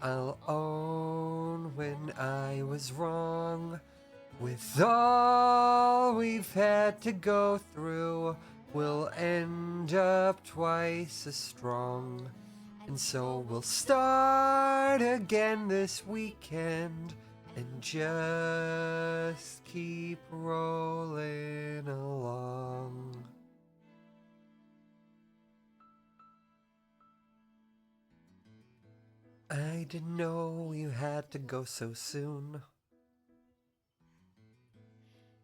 I'll own when I was wrong. With all we've had to go through, we'll end up twice as strong. And so we'll start again this weekend and just keep rolling along. I didn't know you had to go so soon.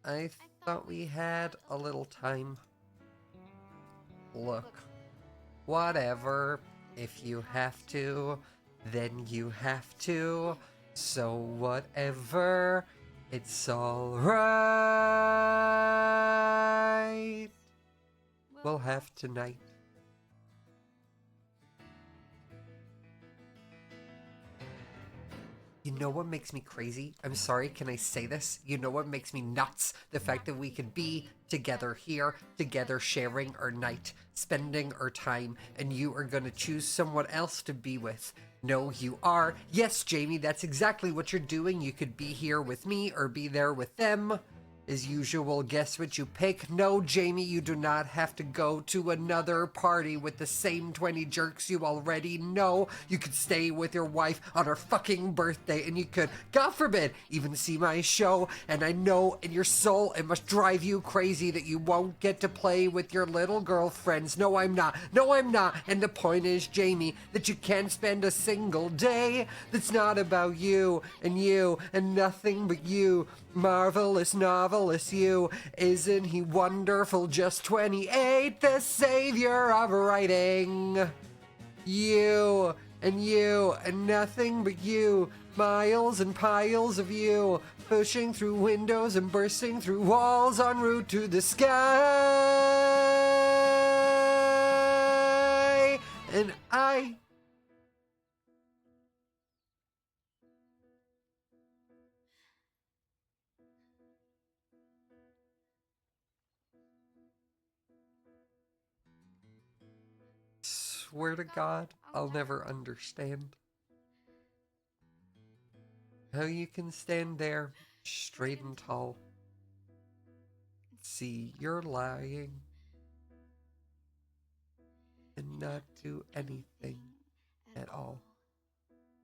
I thought we had a little time. Look, whatever. If you have to, then you have to. So whatever, it's alright. We'll have tonight. You know what makes me crazy? I'm sorry, can I say this? You know what makes me nuts? The fact that we could be together here, together sharing our night, spending our time, and you are gonna choose someone else to be with. No, you are. Yes, Jamie, that's exactly what you're doing. You could be here with me or be there with them. As usual, guess what you pick? No, Jamie, you do not have to go to another party with the same 20 jerks you already know. You could stay with your wife on her fucking birthday, and you could, God forbid, even see my show. And I know in your soul it must drive you crazy that you won't get to play with your little girlfriends. No, I'm not. No, I'm not. And the point is, Jamie, that you can't spend a single day that's not about you and nothing but you. Marvelous, novelous you. Isn't he wonderful? Just 28, the savior of writing. You and nothing but you. Miles and piles of you. Pushing through windows and bursting through walls en route to the sky. And I swear to God, I'll never understand how you can stand there straight and tall. See, you're lying and not do anything at all.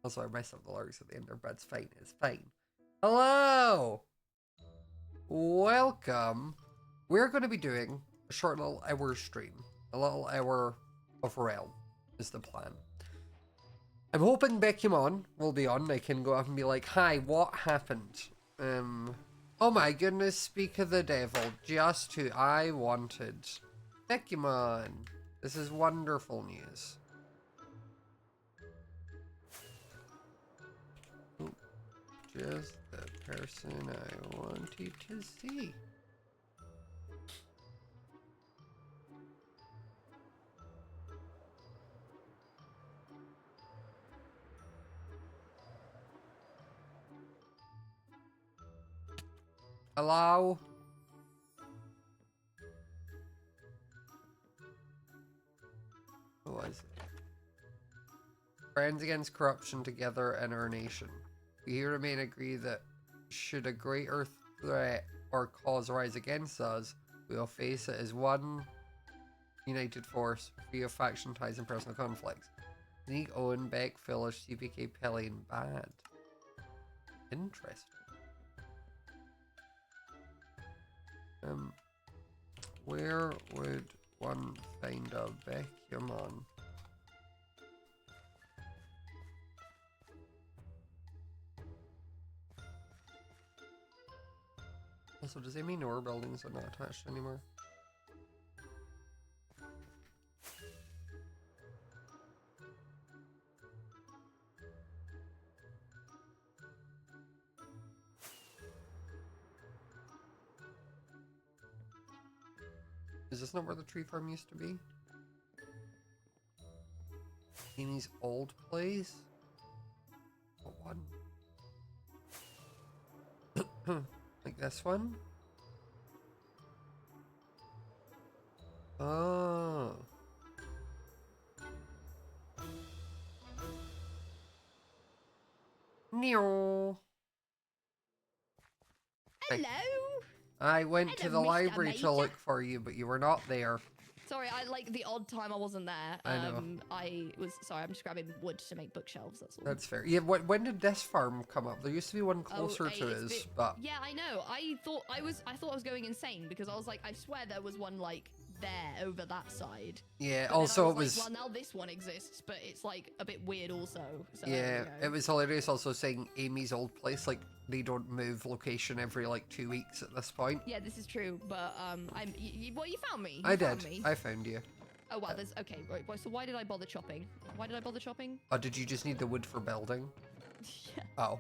Also, I messed up the lyrics at the end there, but it's fine. It's fine. Hello! Welcome. We're going to be doing a short little hour stream. A little hour of Realm is the plan. I'm hoping Beckymon will be on. I can go up and be like, hi, what happened? Oh my goodness, speak of the devil. Just who I wanted. Beckymon. This is wonderful news. Oh, just the person I wanted to see. Hello? Who was it? Friends Against Corruption Together and Our Nation. We here remain agree that should a greater threat or cause rise against us, we will face it as one united force, free of faction ties and personal conflicts. Sneak, Owen, Beck, Phyllis, CPK, Pelly, and Bad. Interesting. Where would one find a Beckymon? Also, does it mean our buildings are not attached anymore? Is this not where the tree farm used to be? Amy's old place? What one? Like this one? Oh. No. Hello. I went to Hello, the Mr. library to Major. look for you, but you were not there. Sorry, I like the odd time I wasn't there. I know. I was sorry. I'm just grabbing wood to make bookshelves. That's all. That's fair. Yeah, when did this farm come up? There used to be one closer to it's us, but yeah, I know. I thought I was going insane because I was like, I swear there was one like there over that side. yeah. But Also, then I it was like, well, now this one exists, but it's like a bit weird also. So yeah. there we It go. was hilarious. Also, saying Amy's old place, like they don't move location every like 2 weeks at this point. Yeah, this is true, but well, you found me. I You did. found me. I found you. Oh wow, there's okay. Right, so why did I bother chopping? Why did I bother chopping? Oh, did you just need the wood for building? Yeah. Oh,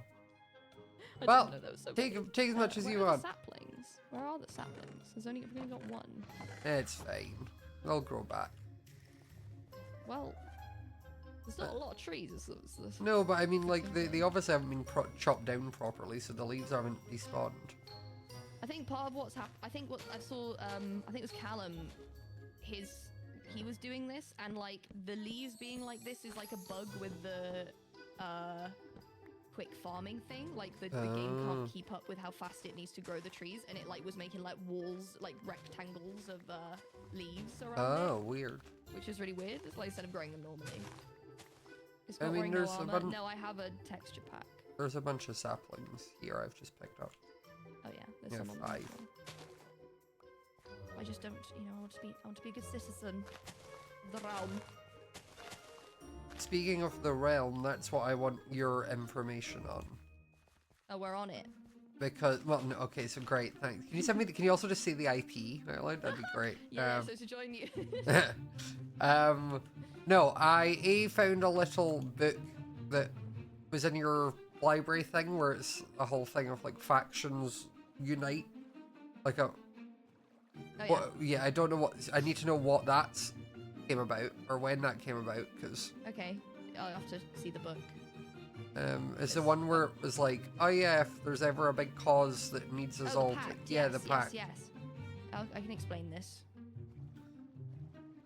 I well, didn't know there was so take many. as much as Where you are want. the saplings? Where are the saplings? We've only got one. It's fine. They'll grow back. Well, there's not a lot of trees. No, but I mean, like they obviously haven't been chopped down properly, so the leaves haven't despawned. I think part of what's happened. I think what I saw. I think it was Callum. He was doing this, and like the leaves being like this is like a bug with the quick farming thing. Like the game can't keep up with how fast it needs to grow the trees, and it like was making like walls, like rectangles of leaves around Oh, weird. which is really weird. It's like instead of growing them normally. It's I not mean, wearing there's no a armor. bun- No, I have a texture pack. There's a bunch of saplings here I've just picked up. Oh yeah, there's Yeah, some on there 5. as well. I just don't, I want to be a good citizen of the realm. Speaking of the realm, that's what I want your information on. Oh, we're on it. Because, well, no, okay, so great, thanks. Can you send me, can you also just say the IP out loud? That'd be great. Yeah, so to join you. No, I found a little book that was in your library thing where it's a whole thing of like factions unite. Like a, Oh, yeah. what, yeah, I don't know what, I need to know what that came about or when that came about because Okay, I'll have to see the book. it's the one where it was like, oh yeah, if there's ever a big cause that needs us Oh, all the to, pact. yeah, Yes, the pact. Yes. I can explain this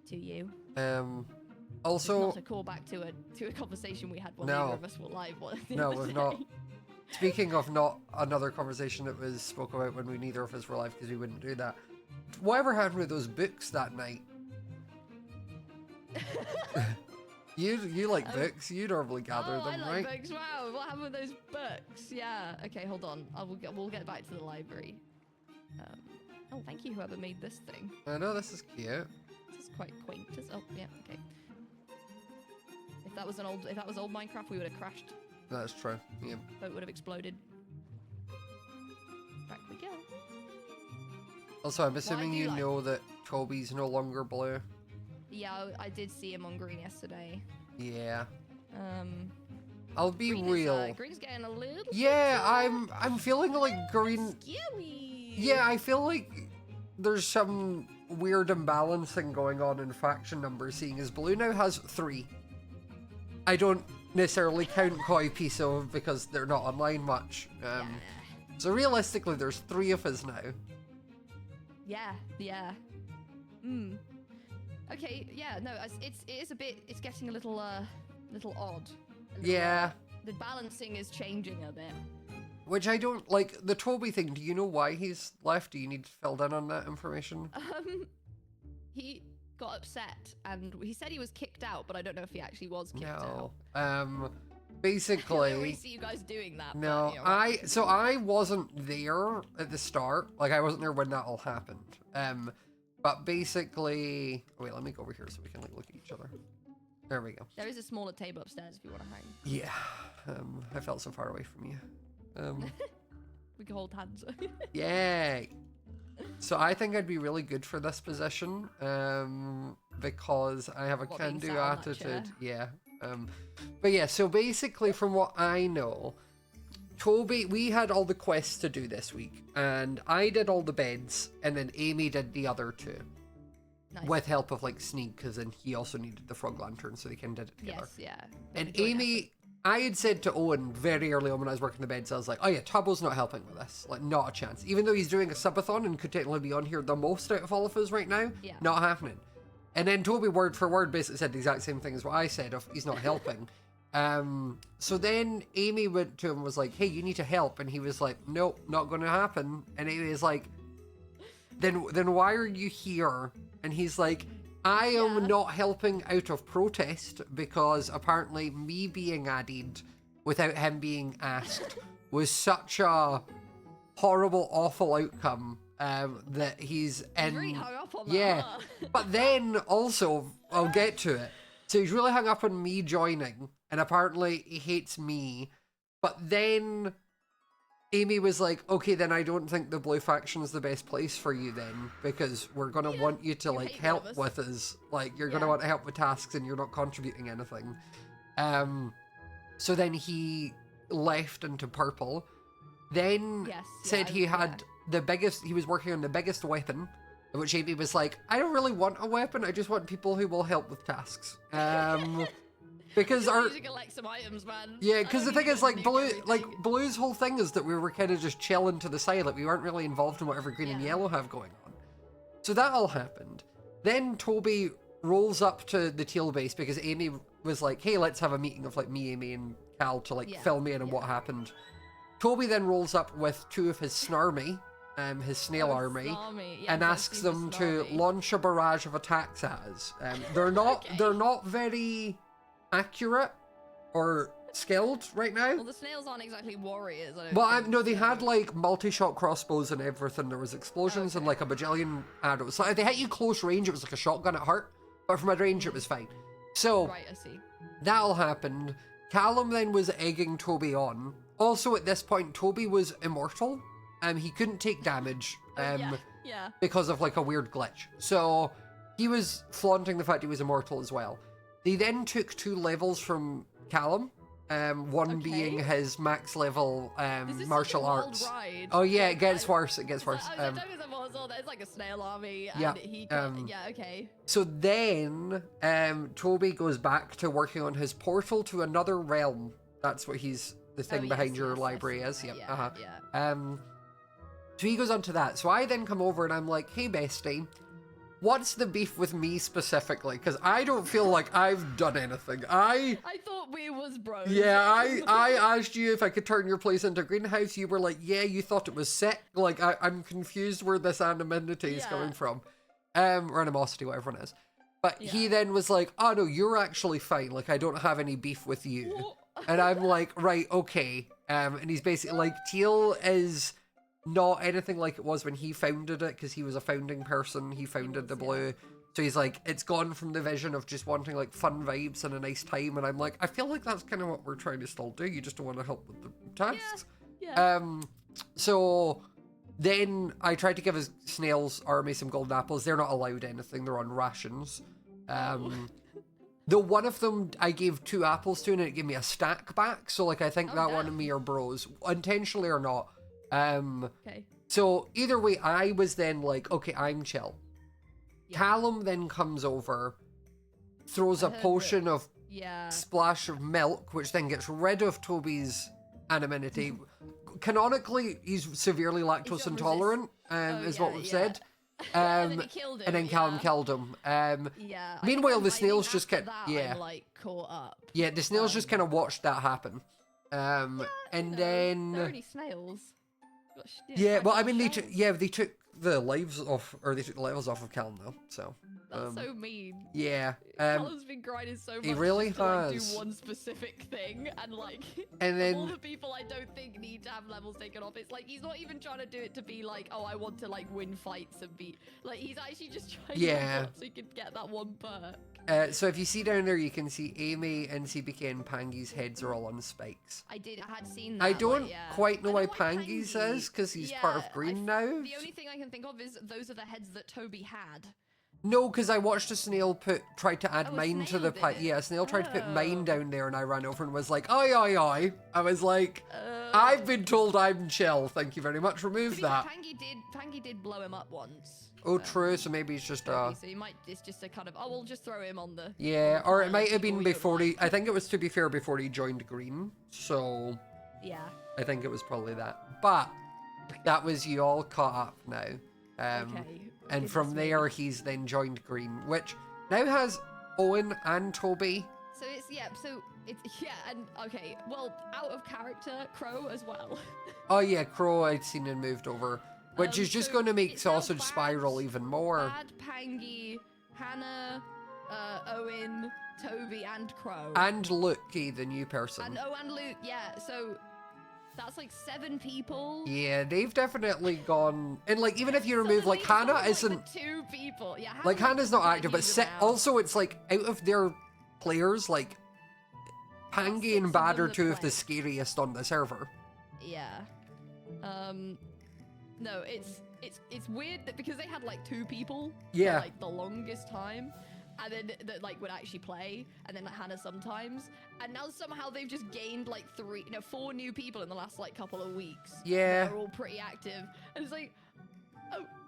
to you. Also, It's not a callback to a conversation we had while No. neither of us were live. The no, other we've day. not. Speaking of not another conversation that was spoke about when we neither of us were live because we wouldn't do that. Whatever happened with those books that night? You like books? You normally gather Oh, them, I like right? books. Wow, what happened with those books? Yeah. Okay, hold on. We'll get back to the library. Oh, thank you, whoever made this thing. I know this is cute. This is quite quaint. Oh, yeah. Okay. If that was old Minecraft, we would have crashed. That's true. Yeah. Boat would have exploded. Back we go. Also, I'm assuming do you you like- know that Toby's no longer blue. Yeah, I did see him on green yesterday. Yeah. I'll be Green real. Green's getting a little. Yeah, I'm feeling like green. Scary. Yeah, I feel like there's some weird imbalancing going on in faction numbers, seeing as blue now has 3. I don't necessarily count Koi Piso because they're not online much. So realistically, there's 3 of us now. Yeah. Okay, yeah, no, it is a bit. It's getting a little odd. Yeah. The balancing is changing a bit. Which I don't like. The Toby thing, do you know why he's left? Do you need filled in on that information? He got upset and he said he was kicked out, but I don't know if he actually was kicked No. out. I Basically. don't really see you guys doing that. No, but, so I wasn't there at the start. Like I wasn't there when that all happened. But basically, wait, let me go over here so we can like look at each other. There we go. There is a smaller table upstairs if you want to hang. Yeah. I felt so far away from you. We can hold hands. Yay. So I think I'd be really good for this position. Because I have a What, being can-do sat on that attitude. chair? Yeah. But yeah, so basically from what I know, Toby, we had all the quests to do this week, and I did all the beds, and then Amy did the other 2. Nice. With help of like Sneak, because then he also needed the frog lantern, so they kind of did it together. Yes, yeah. And Joint Amy, I had said to Owen very early on when I was working the beds, I was like, oh yeah, Tubbo's not helping with this. Like, not a chance. Even though he's doing a subathon and could technically be on here the most out of all of us right now, Yeah. not happening. And then Toby, word for word, basically said the exact same thing as what I said of he's not helping. So then Amy went to him and was like, hey, you need to help. And he was like, nope, not going to happen. And Amy was like, then why are you here? And he's like, I am not helping out of protest because apparently me being added without him being asked was such a horrible, awful outcome that he's in. Really hung up on that. Yeah, Huh? but then also, I'll get to it. So he's really hung up on me joining, and apparently he hates me. But then Amy was like, okay, then I don't think the blue faction is the best place for you then, because we're going to want you to like help with us. Like, you're going to want to help with tasks and you're not contributing anything. So then he left into purple. Then said he had the biggest, he was working on the biggest weapon, which Amy was like, I don't really want a weapon, I just want people who will help with tasks. Because our need to collect some items, man. Yeah, because the thing is, like Blue's whole thing is that we were kind of just chilling to the side, like we weren't really involved in whatever green and yellow have going on. So that all happened. Then Toby rolls up to the teal base because Amy was like, hey, let's have a meeting of like me, Amy, and Cal to like fill me in on what happened. Toby then rolls up with two of his Snarmy, his snail army, and asks them to launch a barrage of attacks at us. They're not very accurate or skilled right now. Well, the snails aren't exactly warriors. No, they had like multi-shot crossbows and everything. There was explosions and like a bajillion arrows. So if they hit you close range, it was like a shotgun at heart, but from mid-range it was fine. So right, I see. That all happened. Callum then was egging Toby on. Also at this point, Toby was immortal. He couldn't take damage because of like a weird glitch. So he was flaunting the fact he was immortal as well. They then took 2 levels from Callum, one being his max level martial arts. Ride. Oh yeah, it gets worse. It gets worse. There's like a snail army, and he okay. So then Toby goes back to working on his portal to another realm. That's what the thing behind your library is. Yep. So he goes on to that. So I then come over and I'm like, hey bestie, what's the beef with me specifically? Because I don't feel like I've done anything. I thought we was bros. Yeah, I asked you if I could turn your place into a greenhouse. You were like, yeah, you thought it was sick. Like, I'm confused where this anonymity is coming from. Or animosity, whatever it is. But he then was like, oh no, you're actually fine. Like, I don't have any beef with you. And I'm like, right, okay. And he's basically like, Teal is not anything like it was when he founded it, because he was a founding person. He founded the blue. So he's like, it's gone from the vision of just wanting like fun vibes and a nice time. And I'm like, I feel like that's kind of what we're trying to still do. You just don't want to help with the tasks. So then I tried to give his snails army some golden apples. They're not allowed anything. They're on rations. Though one of them I gave 2 apples to and it gave me a stack back. So like, I think that one and me are bros, intentionally or not. So either way, I was then like, okay, I'm chill. Callum then comes over, throws a potion of splash of milk, which then gets rid of Toby's anonymity. Canonically, he's severely lactose intolerant, is what we've said. And then he killed him, and then Callum killed him. Meanwhile, the snails just kept like caught up. Yeah, the snails just kind of watched that happen. And then there are any snails. Well, I mean, they took the lives off, or they took the levels off of Callum though. So that's so mean. Yeah, Callum's been grinding so much. He really has. Like, do one specific thing, and then all the people I don't think need to have levels taken off. It's like he's not even trying to do it to be like, oh, I want to like win fights and beat. Like he's actually just trying to so he can get that one perk. So if you see down there, you can see Amy and CBK and Pangy's heads are all on spikes. I had seen that. I don't quite know why Pangy's is, because he's part of green now. The only thing I can think of is those are the heads that Toby had. No, because I watched a snail tried to add mine to the pile. Yeah, a snail tried to put mine down there, and I ran over and was like, oi, oi, oi. I was like, I've been told I'm chill. Thank you very much. Remove that. Pangy did blow him up once. Oh, true. So maybe it's just So he might. It's just a kind of. Oh, we'll just throw him on the. Yeah, or it might have been before he. I think it was, to be fair, before he joined green. So. Yeah. I think it was probably that. But that was you all caught up now. Okay. And from there, he's then joined green, which now has Owen and Toby So it's and okay, well, out of character, Crow as well. Oh yeah, Crow I'd seen and moved over, which is just going to make Sausage Spiral even more. Bad, Pangy, Hannah, Owen, Toby, and Crow. And Luke, the new person. And Luke, yeah. So that's like 7 people. Yeah, they've definitely gone. And like, even if you remove like Hannah isn't. Like 2 people. Yeah. Like Hannah's not active, but also it's like out of their players, like Pangy and Bad are 2 of the scariest on the server. Yeah. No, it's weird that because they had like 2 people for like the longest time, and then that like would actually play, and then like Hannah sometimes, and now somehow they've just gained like 4 new people in the last like couple of weeks. Yeah. They're all pretty active, and it's like,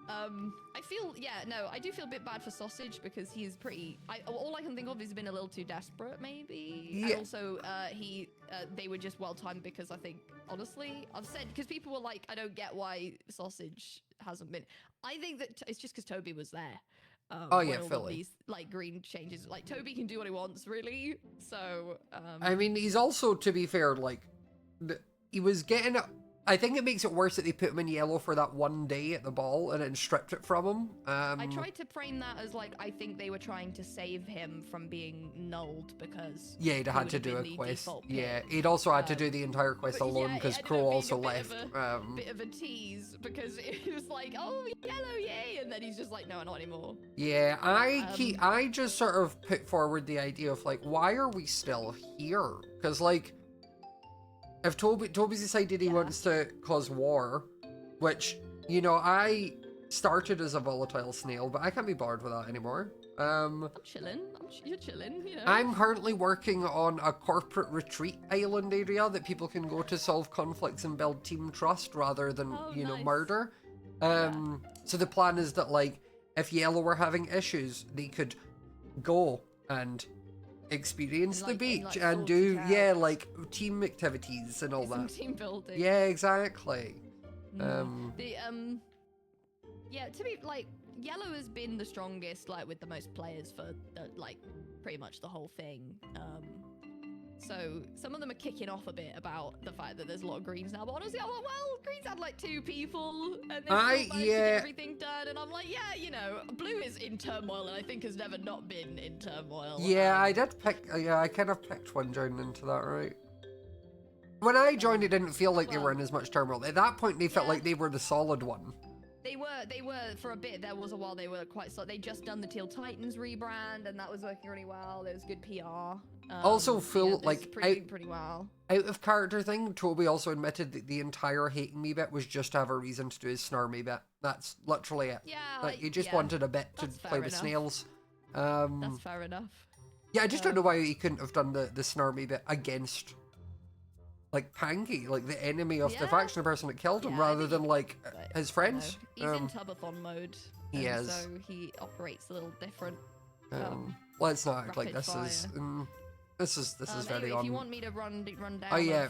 I do feel a bit bad for Sausage because he's pretty. All I can think of is been a little too desperate, maybe. Yeah. And also, they were just well timed because I think, honestly, I've said because people were like, I don't get why Sausage hasn't been. I think that it's just because Toby was there. Philly. These like green changes, like Toby can do what he wants, really. So. I mean, he's also, to be fair, like, he was getting. I think it makes it worse that they put him in yellow for that one day at the ball and then stripped it from him. I tried to frame that as like, I think they were trying to save him from being nulled because he'd had to do a quest. Yeah, he'd also had to do the entire quest alone because Crow also left. Bit of a tease because it was like, oh, yellow, yay, and then he's just like, no, not anymore. Yeah, I just sort of put forward the idea of like, why are we still here? Because like, if Toby's decided he wants to cause war, which, you know, I started as a volatile snail, but I can't be bothered with that anymore. I'm chilling. You're chilling, you know. I'm currently working on a corporate retreat island area that people can go to solve conflicts and build team trust rather than, know, murder. So the plan is that, like, if Yellow were having issues, they could go and experience the beach and do like team activities and all that. Team building. Yeah, exactly. To be like, Yellow has been the strongest, like with the most players for like pretty much the whole thing. So some of them are kicking off a bit about the fact that there's a lot of greens now. But honestly, I'm like, well, greens had like 2 people, and they managed to get everything done. And I'm like, yeah, you know, blue is in turmoil, and I think has never not been in turmoil. Yeah, I did pick. Yeah, I kind of picked one joining into that, right? When I joined, it didn't feel like they were in as much turmoil. At that point, they felt like they were the solid one. They were for a bit. There was a while they were quite solid. They just done the Teal Titans rebrand, and that was working really well. There was good PR. Also, pretty well. Out of character thing, Toby also admitted that the entire hating me bit was just to have a reason to do his snarmy bit. That's literally it. Yeah, like he just wanted a bit to play with snails. That's fair enough. Yeah, I just don't know why he couldn't have done the snarmy bit against, like, Pangy, like the enemy of the faction, the person that killed him, rather than like his friends. He's in Tubathon mode. He is. So he operates a little different. Let's not act like this is. This is very on. If you want me to run down. Oh yeah,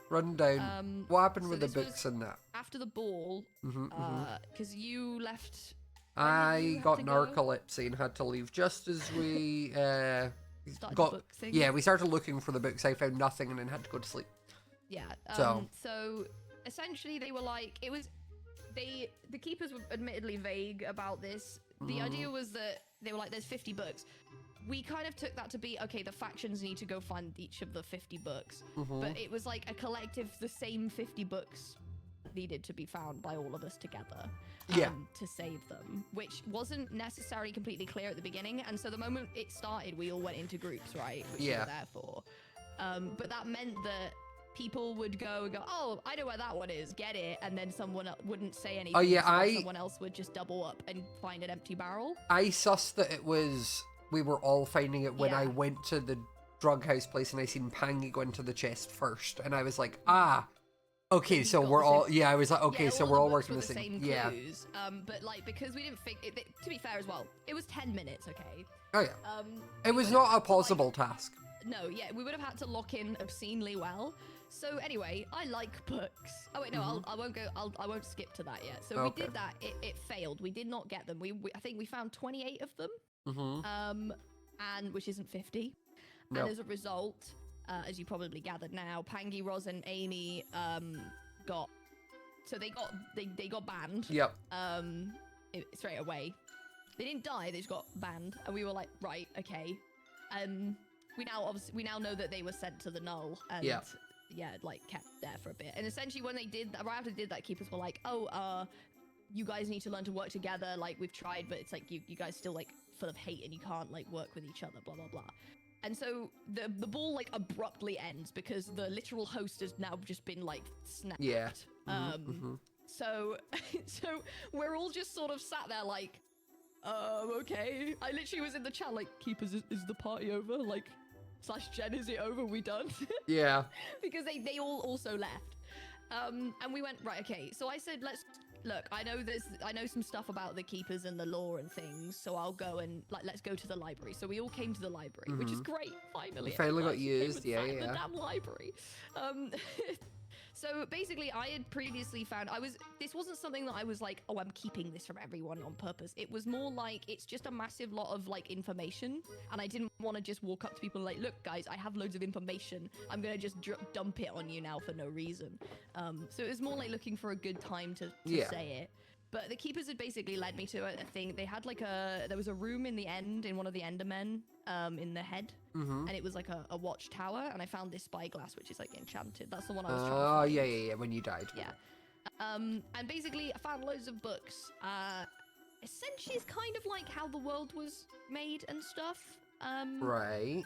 run down. What happened with the books and that? After the ball, because you left. I got narcolepsy and had to leave just as we we started looking for the books. I found nothing and then had to go to sleep. Yeah. So essentially, they were like, the keepers were admittedly vague about this. The idea was that they were like, there's 50 books. We kind of took that to be, okay, the factions need to go find each of the 50 books. But it was like a collective, the same 50 books needed to be found by all of us together to save them, which wasn't necessarily completely clear at the beginning. And so the moment it started, we all went into groups, right? Which we were there for. But that meant that people would go and go, oh, I know where that one is, get it, and then someone wouldn't say anything. Oh yeah, someone else would just double up and find an empty barrel. I sussed that it was, we were all finding it when I went to the drug house place and I seen Pangy go into the chest first, and I was like, okay, so we're all, I was like, okay, so we're all working the same clues. But like, because we didn't think, to be fair as well, it was 10 minutes, okay? Oh yeah. It was not a possible task. No, we would have had to lock in obscenely well. So anyway, I like books. Oh wait, no, I won't go. I won't skip to that yet. So we did that. It failed. We did not get them. I think we found 28 of them. And which isn't 50. Nope. And as a result, as you probably gathered now, Pangy, Roz, and Amy they got banned. Yep. Straight away. They didn't die, they just got banned. And we were like, right, okay. We now know that they were sent to the null and like kept there for a bit. And essentially when they did that, right after they did that, keepers were like, oh, you guys need to learn to work together. Like we've tried, but it's like you guys still like full of hate and you can't like work with each other, blah, blah, blah. And so the ball like abruptly ends because the literal host has now just been like snapped. Yeah. So we're all just sort of sat there like, okay. I literally was in the chat like, keepers, is the party over? Like, / Jen, is it over? We done? Yeah. Because they all also left. And we went, right, okay. So I said, look, I know some stuff about the keepers and the lore and things, so I'll go and let's go to the library. So we all came to the library, which is great. Finally, we finally got used. Yeah. The damn library. So basically, I had previously found this wasn't something that I was like, oh, I'm keeping this from everyone on purpose. It was more like it's just a massive lot of like information, and I didn't want to just walk up to people and like, look, guys, I have loads of information. I'm gonna just dump it on you now for no reason. So it was more like looking for a good time to say it. But the keepers had basically led me to a thing. They had like there was a room in the end in one of the Endermen in the head. And it was like a watchtower. And I found this spyglass, which is like enchanted. That's the one I was trying to find. Yeah, when you died. Yeah. And basically I found loads of books. Essentially it's kind of like how the world was made and stuff. Right.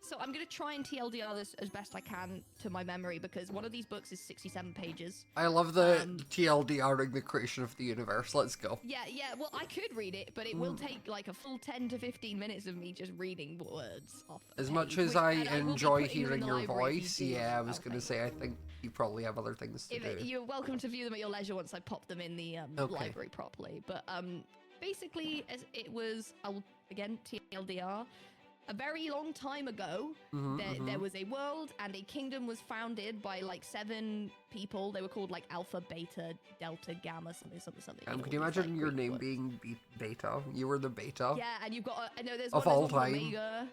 So I'm going to try and TLDR this as best I can to my memory because one of these books is 67 pages. I love the TLDRing the creation of the universe. Let's go. Yeah. Well, I could read it, but it will take like a full 10 to 15 minutes of me just reading words off. As much as I enjoy hearing your voice, I was going to say I think you probably have other things to do. You're welcome to view them at your leisure once I pop them in the library properly. But basically, as it was, again, TLDR. A very long time ago, there was a world and a kingdom was founded by like 7 people. They were called like Alpha, Beta, Delta, Gamma, something. Can you imagine your name being Beta? You were the Beta. Yeah, and you've got, I know there's of one all time. Omega.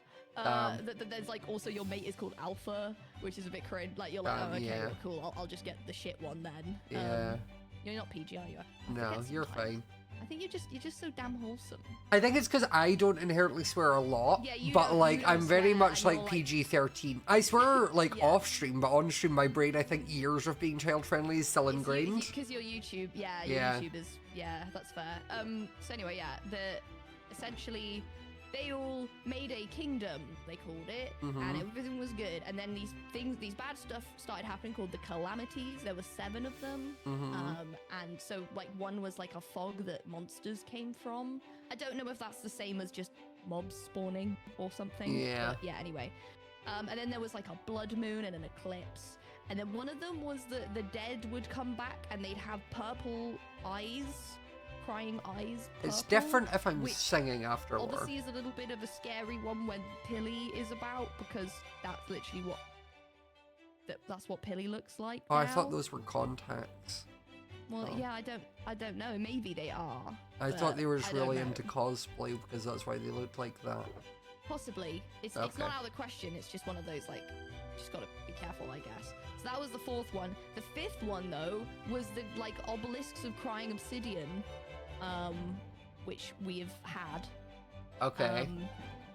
There's like also your mate is called Alpha, which is a bit cringe. Like you're like, oh, okay, well, cool. I'll just get the shit one then. Yeah. You're not PG, are you? No, you're fine. I think you're just so damn wholesome. I think it's because I don't inherently swear a lot, but like I'm very much like PG-13. I swear like off stream, but on stream my brain, I think years of being child friendly is still ingrained. Because your YouTube, YouTube is that's fair. So anyway, essentially they all made a kingdom, they called it, and everything was good. And then these bad stuff started happening called the calamities. There were 7 of them. And so like one was like a fog that monsters came from. I don't know if that's the same as just mobs spawning or something. Yeah. But anyway. And then there was like a blood moon and an eclipse. And then one of them was the dead would come back and they'd have purple eyes. Crying eyes. Purple, it's different if I'm singing afterward. Obviously, is a little bit of a scary one when Pilly is about because that's literally that's what Pilly looks like. Oh, now. I thought those were contacts. Well, yeah, I don't know. Maybe they are. I thought they were just really into cosplay because that's why they looked like that. Possibly. It's not out of the question. It's just one of those like, just gotta be careful, I guess. So that was the 4th one. The 5th one though was the like obelisks of crying obsidian. Which we've had. Okay.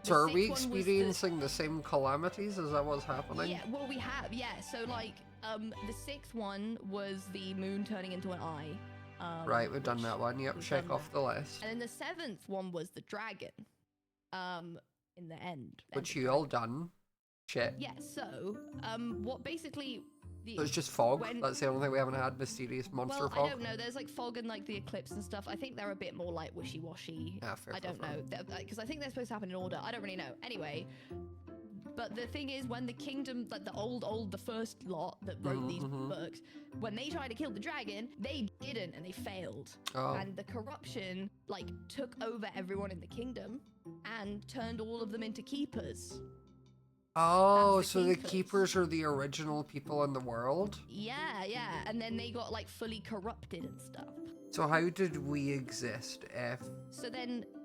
So are we experiencing the same calamities? Is that what's happening? Yeah, well we have, So like, the 6th one was the moon turning into an eye. Right, we've done that one. Yep, check off the list. And then the 7th one was the dragon. In the end. Which you all done. Shit. Yeah, so, what basically... So it's just fog. That's the only thing we haven't had. Mysterious monster fog. I don't know. There's like fog and like the eclipse and stuff. I think they're a bit more like wishy-washy. I don't know because I think they're supposed to happen in order. I don't really know. Anyway, but the thing is, when the kingdom, like the first lot that wrote these books, when they tried to kill the dragon, they didn't and they failed. And the corruption like took over everyone in the kingdom and turned all of them into keepers. Oh, so the keepers are the original people in the world? Yeah. And then they got like fully corrupted and stuff. So how did we exist if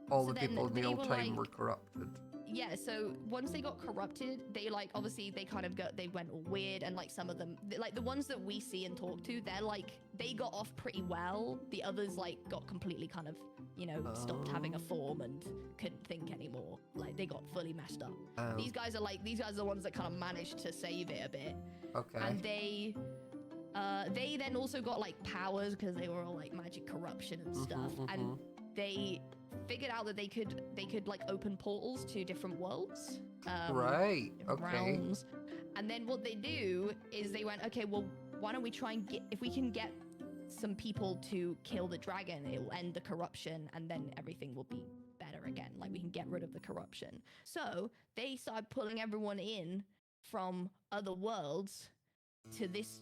all the people in the old time were corrupted? yeah, so once they got corrupted, they like obviously they kind of they went all weird, and like some of them, like the ones that we see and talk to, they're like they got off pretty well. The others like got completely kind of, you know, stopped having a form and couldn't think anymore. Like they got fully messed up. These guys are the ones that kind of managed to save it a bit. Okay. And they then also got like powers because they were all like magic corruption and stuff, and they figured out that they could like open portals to different worlds, right? Okay. Realms. And then what they do is they went, okay, well, why don't we try and get, if we can get some people to kill the dragon, it will end the corruption, and then everything will be better again. Like we can get rid of the corruption. So they started pulling everyone in from other worlds to this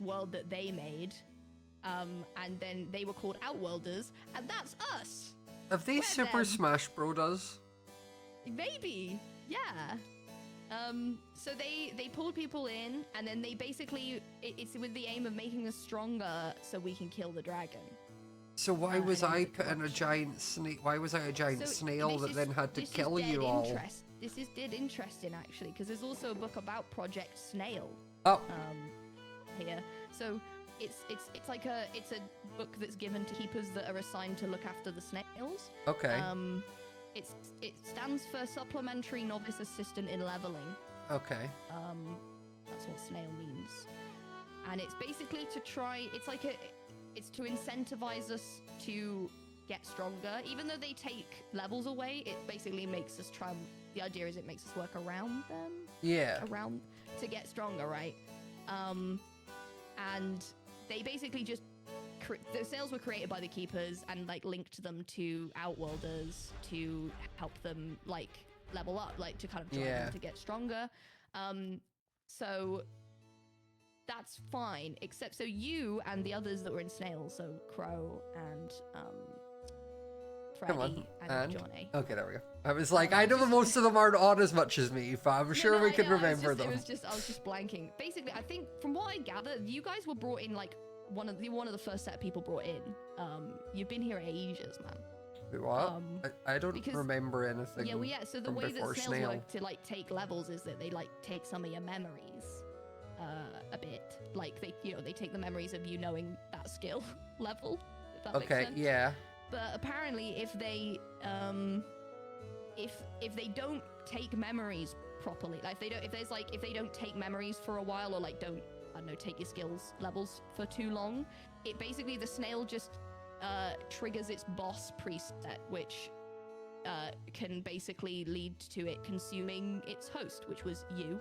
world that they made, and then they were called Outworlders, and that's us. Have they Super Smash Bros. Us? Maybe, yeah. So they pulled people in, and then they basically it's with the aim of making us stronger so we can kill the dragon. So why was I put in a giant snake? Why was I a giant snail that then had to kill you all? This is dead interesting actually, because there's also a book about Project Snail. Oh. Here. So it's like a book that's given to keepers that are assigned to look after the snails. Okay. It stands for Supplementary Novice Assistant in Leveling. Okay. That's what snail means. And it's basically to try, it's to incentivize us to get stronger. Even though they take levels away, it basically makes us try, the idea is it makes us work around them. Yeah. Around, to get stronger, right? And they basically just, the snails were created by the keepers and like linked them to Outworlders to help them like level up, like to kind of drive them to get stronger. So that's fine, except so you and the others that were in snails, so Crow and Freddy and Johnny. Okay, there we go. I was like, I know most of them aren't on as much as me, but I'm sure we can remember them. I was just blanking. Basically, I think from what I gather, you guys were brought in like one of the first set of people brought in. You've been here ages, man. What? I don't remember anything. Yeah, well, yeah. So the way that snails work to like take levels is that they like take some of your memories, a bit. Like they take the memories of you knowing that skill level. If that makes sense. Yeah. But apparently, if they don't take memories properly, like if they don't take memories for a while, or like don't, I don't know, take your skills levels for too long, it basically, the snail just triggers its boss preset, which can basically lead to it consuming its host, which was you.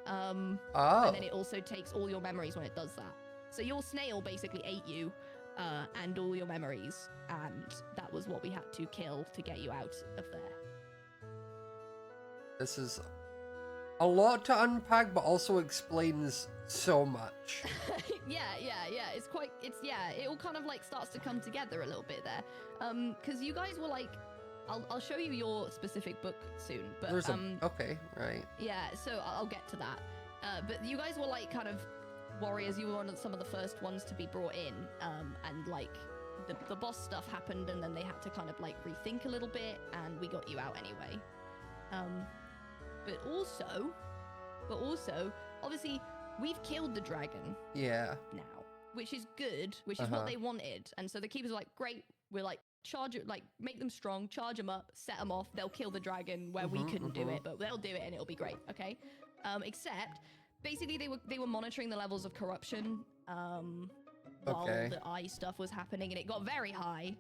And then it also takes all your memories when it does that. So your snail basically ate you and all your memories, and that was what we had to kill to get you out of there. This is a lot to unpack, but also explains so much. Yeah. It all kind of like starts to come together a little bit there. Because you guys were like, I'll show you your specific book soon, but okay, right. Yeah, so I'll get to that. But you guys were like kind of warriors. You were some of the first ones to be brought in, and like the boss stuff happened, and then they had to kind of like rethink a little bit, and we got you out anyway. But also, obviously, we've killed the dragon. Yeah. Now, which is good, which is what they wanted. And so the keepers are like, great, we're like, charge it, like, make them strong, charge them up, set them off, they'll kill the dragon where we couldn't do it, but they'll do it and it'll be great, okay? Except, basically, they were monitoring the levels of corruption while the eye stuff was happening, and it got very high.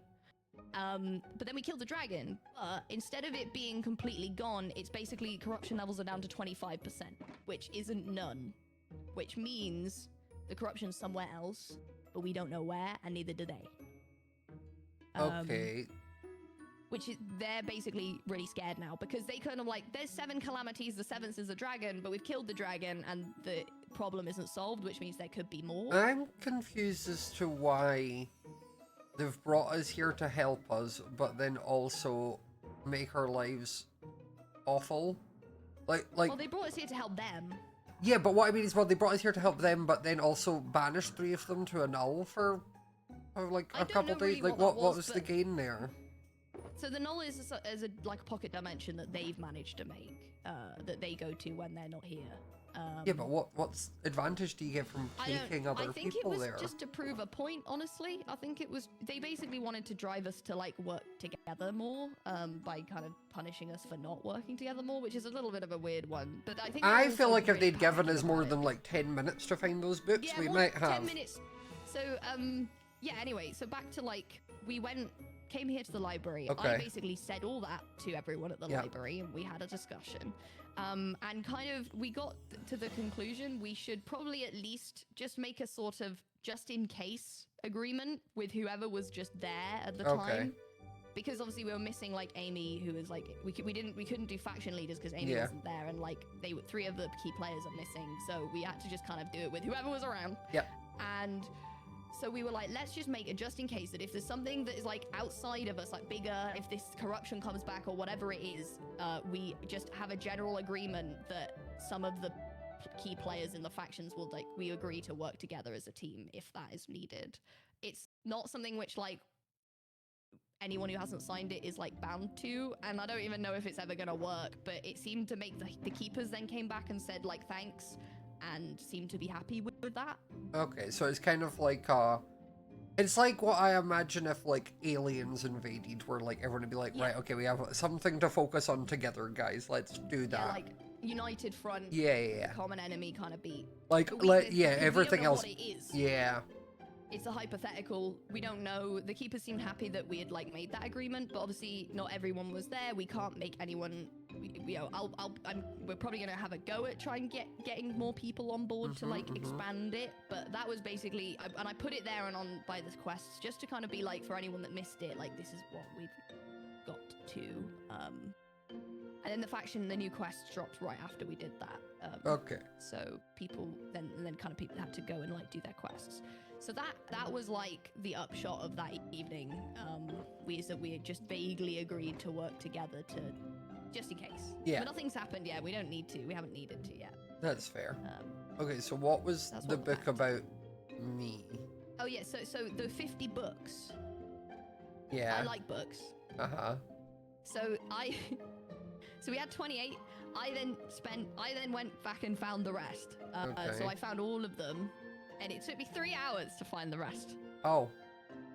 But then we killed the dragon. Instead of it being completely gone, it's basically corruption levels are down to 25%, which isn't none. Which means the corruption's somewhere else, but we don't know where, and neither do they. Okay. Which is, they're basically really scared now, because they kind of like, there's 7 calamities, the 7th is a dragon, but we've killed the dragon, and the problem isn't solved, which means there could be more. I'm confused as to why they've brought us here to help us, but then also make our lives awful. Like. Well, they brought us here to help them. Yeah, but what I mean is, well, they brought us here to help them, but then also banished 3 of them to a null for like a couple days. Like, what was the gain there? So the null is like a pocket dimension that they've managed to make, that they go to when they're not here. Yeah, but what's advantage do you get from taking other people there? I think it was just to prove a point, honestly. I think it was, they basically wanted to drive us to like work together more, by kind of punishing us for not working together more, which is a little bit of a weird one. But I feel like if they'd given us more than like 10 minutes to find those books, we might have. 10 minutes. So, yeah, anyway, so back to like, came here to the library. Okay. I basically said all that to everyone at the library, and we had a discussion. And kind of, we got to the conclusion we should probably at least just make a sort of just in case agreement with whoever was just there at the time. Because obviously we were missing like Amy, who was like, we couldn't do faction leaders because Amy wasn't there, and like three of the key players are missing, so we had to just kind of do it with whoever was around. Yep. And so we were like, let's just make it just in case that if there's something that is like outside of us, like bigger, if this corruption comes back or whatever it is, we just have a general agreement that some of the key players in the factions will like, we agree to work together as a team if that is needed. It's not something which like anyone who hasn't signed it is like bound to, and I don't even know if it's ever gonna work, but it seemed to make the keepers then came back and said like thanks, and seemed to be happy with that. Okay, so it's kind of like it's like what I imagine if like aliens invaded, where like everyone would be like, right, okay, we have something to focus on together, guys, let's do that. Yeah, like united front. Yeah. Common enemy kind of beat. Like everything else. What it is. Yeah. It's a hypothetical. We don't know. The keepers seemed happy that we had like made that agreement, but obviously not everyone was there. We can't make anyone. You know, we're probably gonna have a go at trying getting more people on board to like expand it. But that was basically, and I put it there and on by the quests just to kind of be like, for anyone that missed it, like this is what we've got to. And then the new quest dropped right after we did that. Okay. So people then kind of people had to go and like do their quests. So that was like the upshot of that evening. We had just vaguely agreed to work together to, just in case. Yeah. But nothing's happened yet. We don't need to. We haven't needed to yet. That's fair. Okay, so what was the book about me? Oh yeah, so the 50 books. Yeah. I like books. So so we had 28. I then went back and found the rest. So I found all of them. And it took me 3 hours to find the rest. Oh.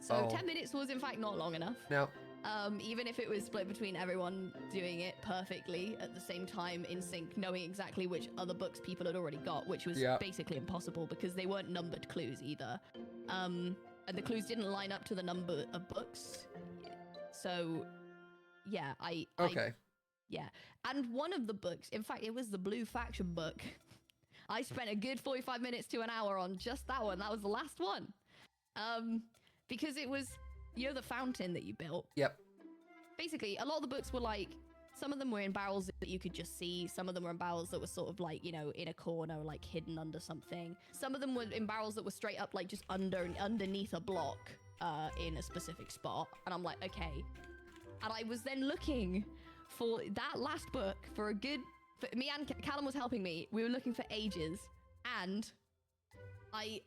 So 10 minutes was in fact not long enough. No. Even if it was split between everyone doing it perfectly at the same time in sync, knowing exactly which other books people had already got, which was basically impossible because they weren't numbered clues either. And the clues didn't line up to the number of books. So, yeah, yeah. And one of the books, in fact, it was the Blue Faction book. I spent a good 45 minutes to an hour on just that one. That was the last one. Because it was, you know, the fountain that you built? Yep. Basically, a lot of the books were like, some of them were in barrels that you could just see. Some of them were in barrels that were sort of like, you know, in a corner, like hidden under something. Some of them were in barrels that were straight up like just underneath a block in a specific spot. And I'm like, okay. And I was then looking for that last book for a good... Me and Callum was helping me. We were looking for ages, and I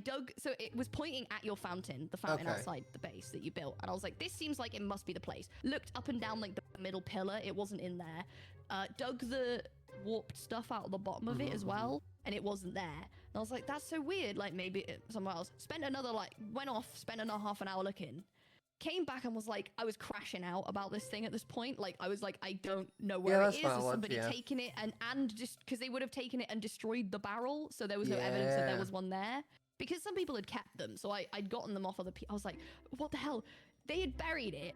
dug. So it was pointing at your fountain, the fountain outside the base that you built, and I was like, "This seems like it must be the place." Looked up and down like the middle pillar. It wasn't in there. Dug the warped stuff out of the bottom of it as well, and it wasn't there. And I was like, "That's so weird." Like maybe somewhere else. Spent another half an hour looking. Came back and was like, I was crashing out about this thing at this point. Like, I was like, I don't know where it is. Is somebody taking it? And just because they would have taken it and destroyed the barrel, so there was no evidence that there was one there. Because some people had kept them, so I'd gotten them off other people. I was like, what the hell? They had buried it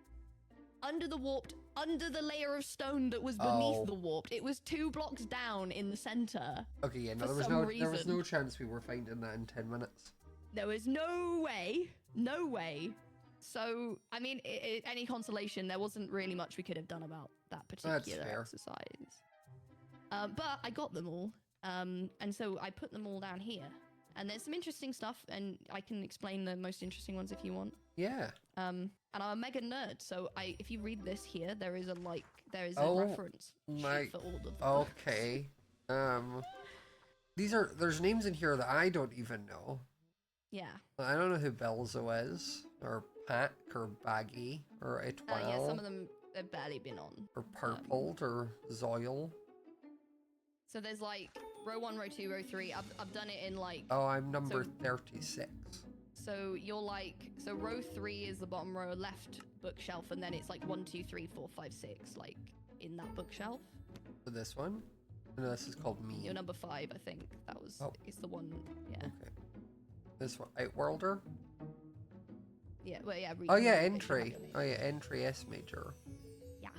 under the layer of stone that was beneath the warped. It was 2 blocks down in the center. Okay, yeah, no, there was no chance we were finding that in 10 minutes. There was no way. So, I mean, any consolation, there wasn't really much we could have done about that particular exercise. But I got them all, and so I put them all down here. And there's some interesting stuff, and I can explain the most interesting ones if you want. Yeah. And I'm a mega nerd, so if you read this here, there is a reference sheet for all of them. Okay. There's names in here that I don't even know. Yeah. I don't know who Belzo is, or Pack, or Baggy, or Etoile. Yeah, some of them have barely been on. Or Purpled, or Zoil. So there's like row 1, row 2, row 3. I've done it in like... Oh, I'm number 36. So you're like... So row 3 is the bottom row left bookshelf, and then it's like 1, 2, 3, 4, 5, 6, like in that bookshelf. So this one? No, this is called Me. You're number 5, I think. That was... Oh. It's the one, yeah. Okay. This one, Outworlder? Yeah, well, yeah. Oh yeah, Entry. Oh yeah, Entry Smajor. Yeah.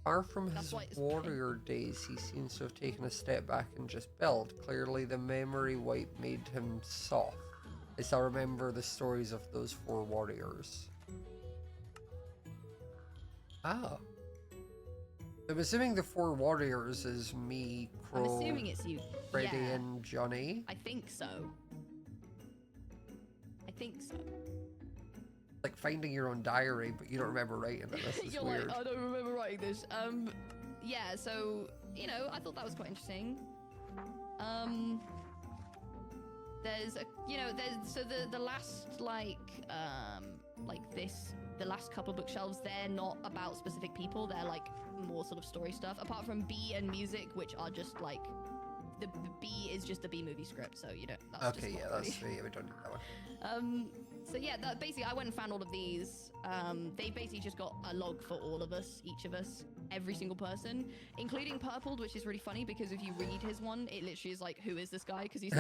Far from his warrior days, he seems to have taken a step back and just built. Clearly the memory wipe made him soft. I still remember the stories of those 4 warriors. Ah. I'm assuming the 4 warriors is me, Crow, I'm assuming it's you. Freddy, yeah. and Johnny. I think so. I think so. Like finding your own diary, but you don't remember writing it. This is You're weird. like, I don't remember writing this. Yeah, so, you know, I thought that was quite interesting. There's a, you know, so the last, like this, the last couple of bookshelves, they're not about specific people. They're like more sort of story stuff, apart from B and music, which are just like, the B is just a B movie script, so you don't. That's okay, yeah, that's sweet. We don't need that one. So yeah, basically, I went and found all of these. They basically just got a log for all of us, each of us, every single person, including Purpled, which is really funny because if you read his one, it literally is like, who is this guy? Because he's.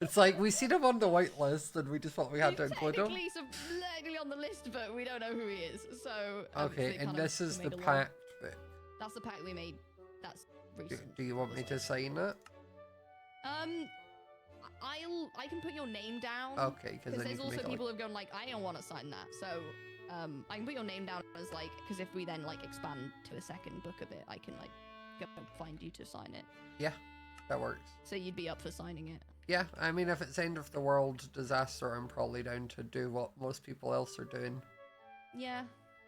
It's like we seen him on the white list, and we just thought we had to include him. Technically on the list, but we don't know who he is. So. Okay, and this is the pact book. That's the pact we made. That's. Do you want me to sign it? I can put your name down. Okay, because there's also people who've gone like, I don't want to sign that. So, I can put your name down as like, because if we then like expand to a second book of it, I can like go find you to sign it. Yeah, that works. So you'd be up for signing it? Yeah, I mean, if it's end of the world disaster, I'm probably down to do what most people else are doing. Yeah,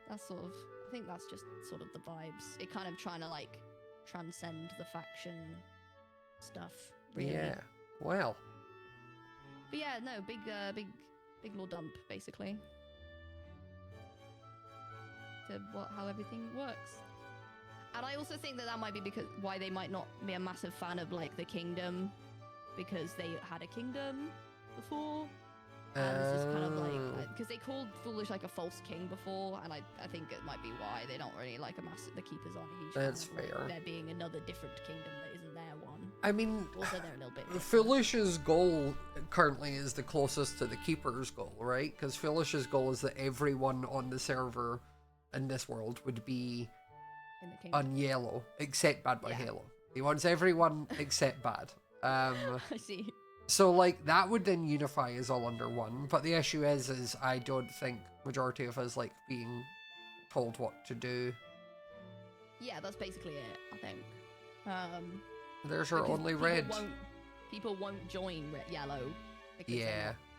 that's sort of. I think that's just sort of the vibes. It kind of trying to like transcend the faction stuff. Really. Yeah. Well. But yeah, no, big lore dump basically. To how everything works. And I also think that might be because why they might not be a massive fan of like the kingdom, because they had a kingdom before. And it's just kind of like, because they called Foolish like a false king before, and I think it might be why they don't really like the keepers aren't a huge fan. That's fair. There being another different kingdom that isn't their one. I mean, also they're a little bit different. Foolish's goal currently is the closest to the keeper's goal, right? Because Foolish's goal is that everyone on the server in this world would be on yellow, except Bad by Halo. He wants everyone except Bad. I see. So, like, that would then unify us all under one. But the issue is I don't think majority of us like being told what to do. Yeah, that's basically it, I think. There's our only red. People won't join yellow. Because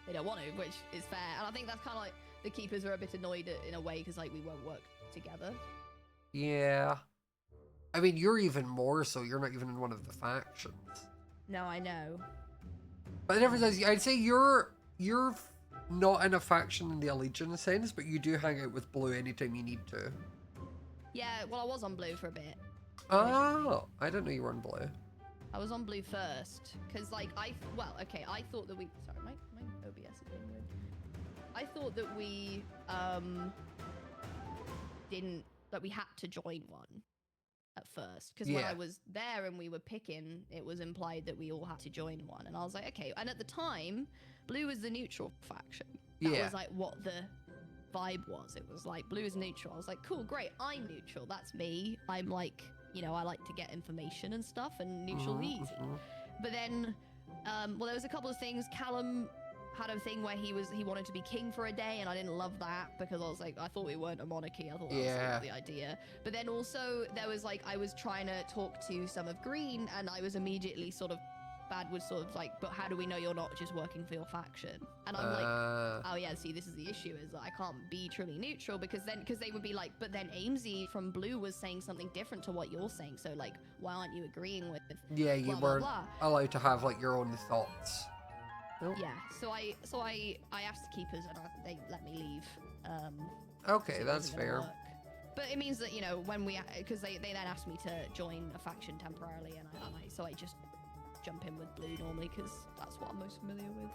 they don't want to, which is fair. And I think that's kind of like the keepers are a bit annoyed in a way because, like, we won't work together. Yeah. I mean, you're even more so. You're not even in one of the factions. No, I know. But the difference is, I'd say you're not in a faction in the Allegiance sense, but you do hang out with Blue anytime you need to. Yeah, well, I was on Blue for a bit. Oh, I didn't know you were on Blue. I was on Blue first, because, like, I thought that we... Sorry, my OBS is being weird. I thought that we, that we had to join one at first, because when I was there and we were picking, it was implied that we all had to join one, and I was like, okay. And at the time, Blue was the neutral faction. That was like what the vibe was. It was like, Blue is neutral. I was like, cool, great, I'm neutral, that's me. I'm like, you know, I like to get information and stuff, and neutral easy. But then, well, there was a couple of things. Callum had a thing where he wanted to be king for a day, and I didn't love that because I was like, I thought we weren't a monarchy. I thought that was sort of the idea. But then also there was like, I was trying to talk to some of Green, and I was immediately sort of, Bad was sort of like, but how do we know you're not just working for your faction? And I'm like, oh yeah, see, this is the issue, is that I can't be truly neutral, because they would be like, but then Amesy from Blue was saying something different to what you're saying, so like, why aren't you agreeing with you weren't allowed to have like your own thoughts. Nope. Yeah. So I asked the keepers and they let me leave. Okay, so it that's wasn't gonna fair. work. But it means that, you know, when because they then asked me to join a faction temporarily, and so I just jump in with blue normally because that's what I'm most familiar with.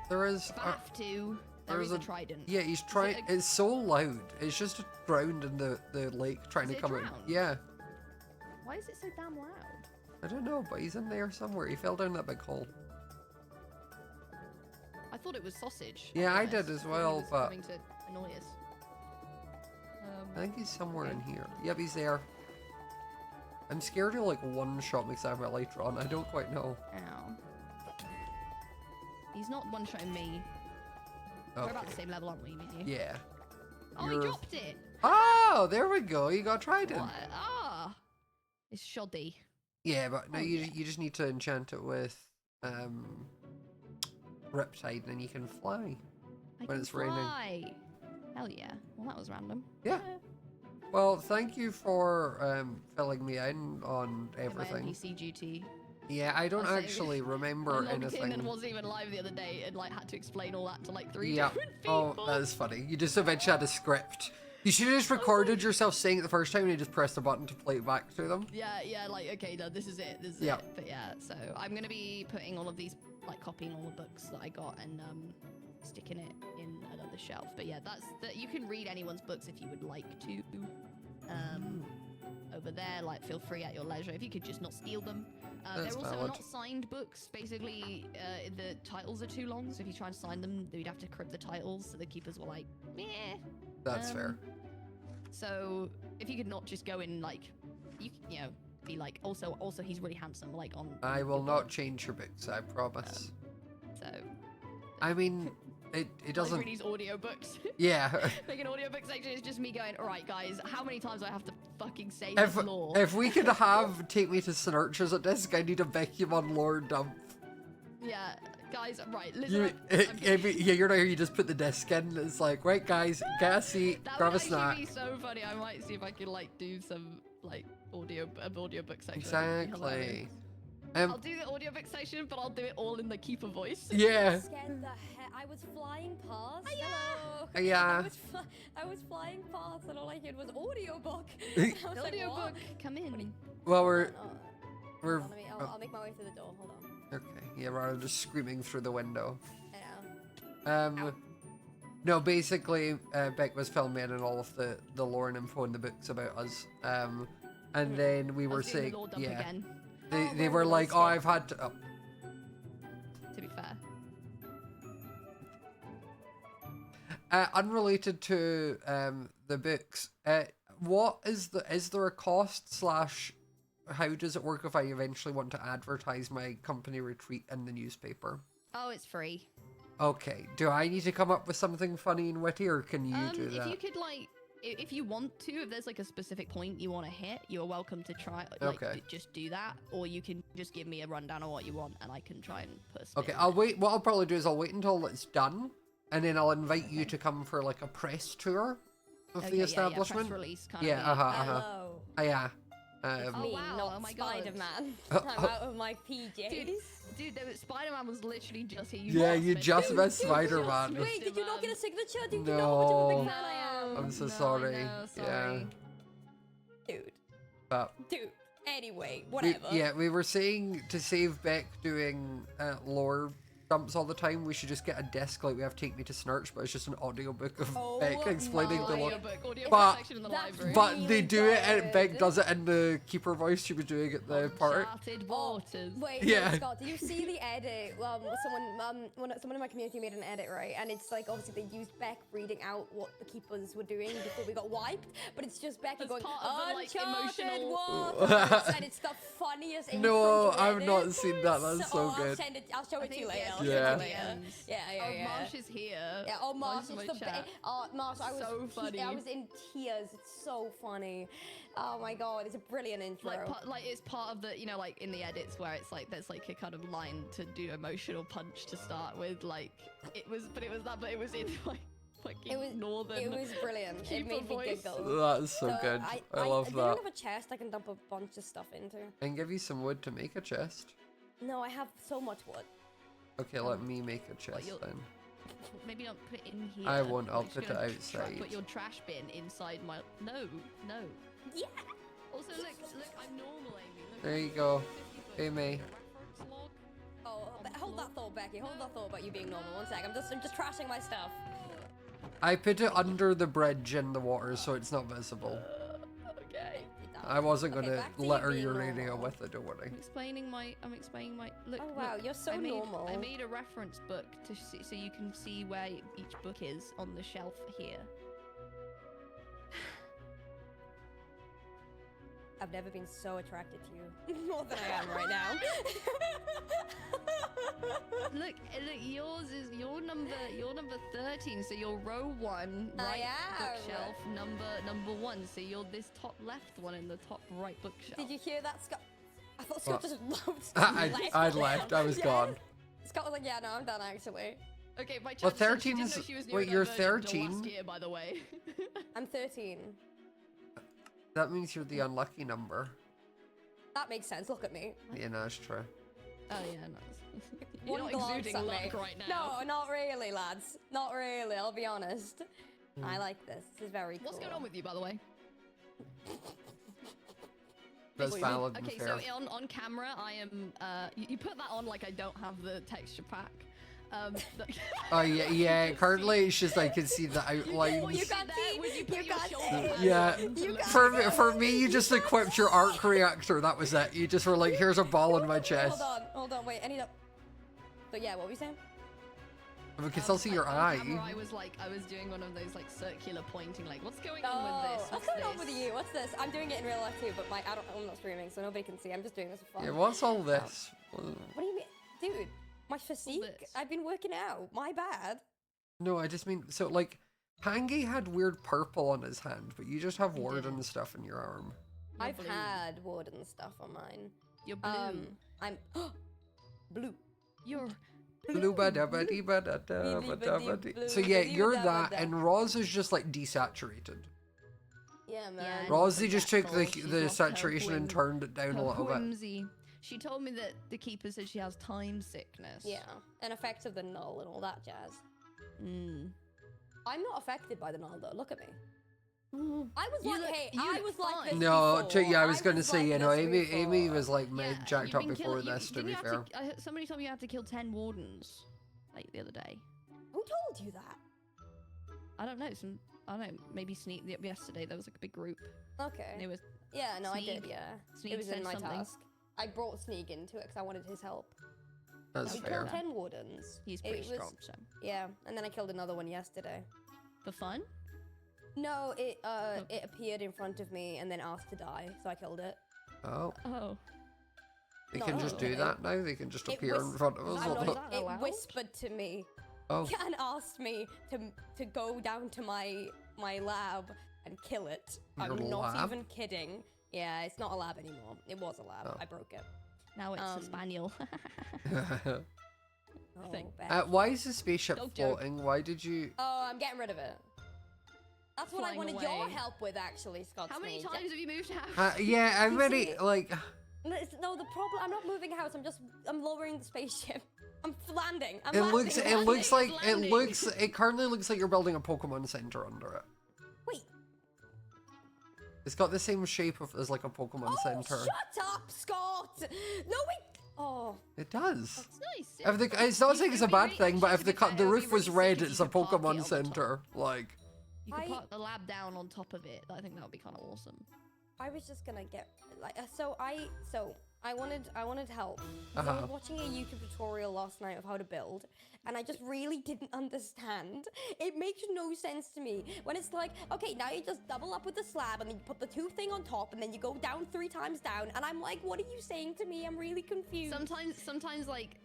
There is. If I have to, there is a trident. Yeah, he's trying. It's so loud. It's just drowned in the lake trying to come in. Yeah. Why is it so damn loud? I don't know, but he's in there somewhere. He fell down that big hole. I thought it was sausage. Yeah, I did as well, but coming to annoy us. I think he's somewhere in here. Yep, he's there. I'm scared he'll like one-shot me because I have my lighter on. I don't quite know. Ow. He's not one-shotting me. Okay. We're about the same level, aren't we, me and you? Yeah. Oh, he dropped it! Oh, there we go. You got trident. What? Ah! It's shoddy. Yeah, but no, you just need to enchant it with Riptide and then you can fly when it's raining. Hell yeah. Well, that was random. Yeah. Well, thank you for filling me in on everything. My NPC duty. Yeah, I don't actually remember I logged anything. in and wasn't even live the other day and like had to explain all that to like 3 Yeah. different people. Oh, that is funny. You just eventually had a script. You should have just recorded yourself saying it the first time and you just pressed the button to play it back to them. Yeah, like, okay, no, this is it, Yeah. But yeah, so I'm going to be putting all of these, like copying all the books that I got and sticking it in another shelf. But yeah, you can read anyone's books if you would like to. Over there, like, feel free at your leisure. If you could just not steal them. They're also not signed books. Basically, the titles are too long, so if you try and sign them, you'd have to crib the titles, so the keepers were like, meh. That's fair. So if you could not just go in, like, you know, be like, also he's really handsome, like on. I will not change your books, I promise. So. I mean, it doesn't. Like these audiobooks. Yeah. Like an audiobook section is just me going, all right, guys, how many times do I have to fucking say this lore? If we could have Take Me to Snurches at Disc, I need a Beckymon lore dump. Yeah, guys, right, listen yeah, you're not here, you just put the disc in, it's like, right guys, get a seat, grab a snack. That would actually be so funny. I might see if I can, like, do some, like, audiobook section. Exactly. I'll do the audiobook section, but I'll do it all in the keeper voice. Yeah. I was flying past. Hello. Yeah. I was flying past, and all I heard was audiobook. Audiobook, come in. Well, I'll make my way through the door. Hold on. Okay. Yeah, rather than just screaming through the window. I know. No, basically, Beck was filming in all of the lore and info in the books about us. And then we were saying, yeah. Again. They were like, oh, I've had to. Oh. To be fair. Unrelated to the books, is there a cost / how does it work if I eventually want to advertise my company retreat in the newspaper? Oh, it's free. Okay. Do I need to come up with something funny and witty, or can you do that? If you could, like, if you want to, if there's like a specific point you want to hit, you're welcome to try, like, just do that, or you can just give me a rundown of what you want, and I can try and put a spin. Okay, I'll wait. What I'll probably do is I'll wait until it's done, and then I'll invite you to come for like a press tour of the establishment. Yeah, press release kind of. Hello. Yeah. Me, wow, not oh my God. Spider-Man. I'm out of my PJs. Dude, Spider-Man was literally just here. You just missed Spider-Man. Wait, did you not get a signature? Did you No. know how much of a big fan I am? I'm so sorry. Yeah. Dude. Dude. Anyway, whatever. We were saying to save Beck doing lore dumps all the time, we should just get a disc like we have Take Me to Snurch, but it's just an audiobook of Beck explaining the lore. But they do it, and Beck does it in the keeper voice she was doing at the park. Wait, Scott, did you see the edit? Someone in my community made an edit, right? And it's like, obviously they used Beck reading out what the keepers were doing before we got wiped, but it's just Beck going, Uncharted Waters, and it's the funniest intro. No, I've not seen that. That's so good. I'll show it to you later. Yeah. Oh, Marsh is here. Yeah, oh, Marsh is the best. Oh, Marsh, I was so funny. I was in tears. It's so funny. Oh my God, it's a brilliant intro. Like it's part of the, you know, like in the edits where it's like there's like a kind of line to do emotional punch to start with. Like it was in like fucking northern. It was brilliant. It made me giggle. That's so good. I love that. I don't have a chest I can dump a bunch of stuff into. I can give you some wood to make a chest. No, I have so much wood. Okay, let me make a chest then. Maybe don't put it in here. I won't. I'll Like, put it you're gonna outside. Put your trash bin inside my. No. Yeah. Also, look, I'm normal, Amy. Look, There you go. Hey, May. reference log. Oh, hold that thought, Becky. Hold that thought about you being normal. One sec. I'm just trashing my stuff. I put it under the bridge in the water so it's not visible. Okay. I wasn't gonna back to litter you your being radio normal. with it, don't worry. I'm explaining my. Look. Oh wow, look, you're so I normal. made a reference book to see, so you can see where each book is on the shelf here. I've never been so attracted to you more than I am right now. Look, you're number 13, so you're row 1, right bookshelf, number 1, so you're this top left one in the top right bookshelf. Did you hear that, Scott? I thought Scott just left. I left. I was gone. Scott was like, yeah, no, I'm done actually. Okay, my Well, chat said 13 she didn't is. know she was Wait, you're neurodivergent until 13? last year, by the way. I'm 13. That means you're the unlucky number. That makes sense. Look at me. Yeah, no, it's true. Oh yeah, nice. You're One not glance exuding at luck me. right now. No, not really, lads. Not really. I'll be honest. I like this. This is very cool. What's going on with you, by the way? That's valid and Okay, fair. so on camera, I am. You put that on like I don't have the texture pack. Oh yeah. Currently, it's just I can see the outlines. You can't see. When you put You your can't shoulder see. pads Yeah. on to For me, you just equipped your arc reactor. That was it. You just were like, here's a ball in my chest. Hold on. Wait, I need a. So yeah, what were you saying? We can still see your on eye. camera, I was doing one of those like circular pointing, like what's going on with this? What's going on with you? What's this? I'm doing it in real life too, but I'm not streaming, so nobody can see. I'm just doing this for fun. Yeah, what's all this? What do you mean, dude? My physique. this. I've been working out. My bad. No, I just mean so like, Pangy had weird purple on his hand, but you just have ward and stuff in your arm. You're I've blue. had wood and stuff on mine. You're blue. I'm blue. You're Blue ba da ba dee ba da da ba da ba dee. So yeah, you're that, and Roz is just like desaturated. Yeah, man. Yeah, Roz, they just took She's the lost her saturation and whim. turned it down a little bit. whimsy. She told me that the keeper said she has time sickness. Yeah, and effects of the null and all that jazz. Mm. I'm not affected by the null though. Look at me. I was You like, look- hey, you I look was like fine. this No, before. yeah, I was gonna say, like you know, this Amy before. was like mid jacked you've up been before killing- this, to didn't be you fair. have to- somebody told me you had to kill 10 wardens, like the other day. Who told you that? I don't know. I don't know. Maybe Sneak. Yesterday there was like a big group. Okay. And it was Yeah, no, I did. Sneak- Yeah, Sneak it was in said my something. task. I brought Sneak into it because I wanted his help. That's We fair. killed 10 wardens. He's It pretty was- strong. So Yeah, and then I killed another one yesterday. for fun. No, it appeared in front of me and then asked to die, so I killed it. Oh, Oh. they can just do okay. that now? They can just It appear in whis- front of us? I What know, is that it allowed? whispered to me Oh, and asked me to go down to my lab and kill it. Your I'm not lab? even kidding. Yeah, it's not a lab anymore. It was a lab. Oh. I broke it. Now it's a Um, spaniel. Oh, Thing. bad. why is the spaceship Dog joke. floating? Why did you? Oh, I'm getting rid of it. That's what I Flying wanted your away. help with, actually, Scott. How many Sneak. times have you moved house? Yeah, I'm You ready. see- Like, No, the problem. I'm not moving house. I'm lowering the spaceship. I'm landing. I'm it landing. looks landing, like landing. it currently looks like you're building a Pokemon Center under it. Wait. It's got the same shape as like a Pokemon Oh, Center. shut up, Scott. No, wait. Oh. It does. It's nice. If it's not saying it's a bad thing, but if the actually, the it would roof be was really red, sick if it's you a could park it Pokemon on the top. Center. Like, You could I- park the lab down on top of it. I think that would be kind of awesome. I was just gonna get like so I wanted help. So I Uh-huh. was watching a YouTube tutorial last night of how to build, and I just really didn't understand. It makes no sense to me when it's like, okay, now you just double up with the slab, and then you put the two thing on top, and then you go down 3 times down, and I'm like, what are you saying to me? I'm really confused. Sometimes like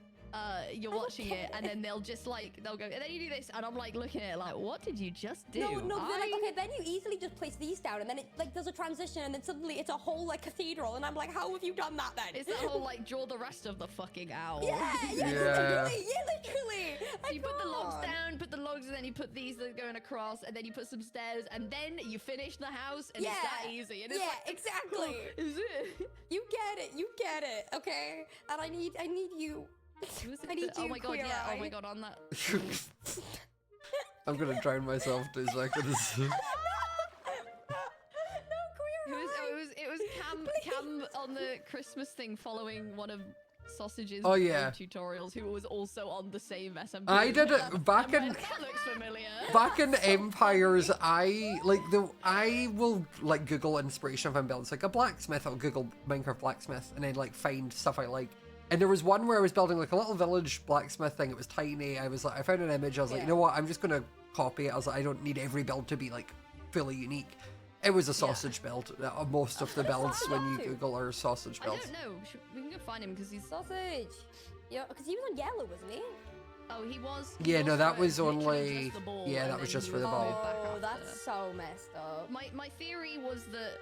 you're I don't watching get it and then they'll go and then you do this and I'm like looking at it like, what did you just do? No, they're like, okay, then you easily just place these down, and then it like there's a transition, and then suddenly it's a whole like cathedral, and I'm like, how have you done that then? It's that whole like draw the rest of the fucking owl. yeah, Yeah. literally. So you put the logs can't. down, put the logs, and then you put these that are going across, and then you put some stairs, and then you finish the house, and it's that easy. And it's yeah, like, exactly. is it? You get it, okay? And I need you. I need Oh you, my god, Queer yeah. Eye. Oh my god, on that. I'm gonna drown myself 2 seconds. No, Queer Eye. It was Cam on the Christmas thing following one of Sausage's Oh, yeah. tutorials, who was also on the same SMP. I did it back in That looks familiar. back in Empires. I will like Google inspiration if I'm building. It's like a blacksmith. I'll Google Minecraft blacksmith and then like find stuff I like. And there was one where I was building like a little village blacksmith thing. It was tiny. I found an image. I was like, you know what? I'm just gonna copy it. I was like, I don't need every build to be like fully unique. It was a sausage build. Most of the builds when you Google are sausage builds. I don't know. We can go find him because he's Sausage. Yeah, because he was on yellow, wasn't he? Oh, he was. Yeah, no, that for was literally only. just the ball, Yeah, and that was then just he for the was ball. moved back Oh, after. that's so messed up. My theory was that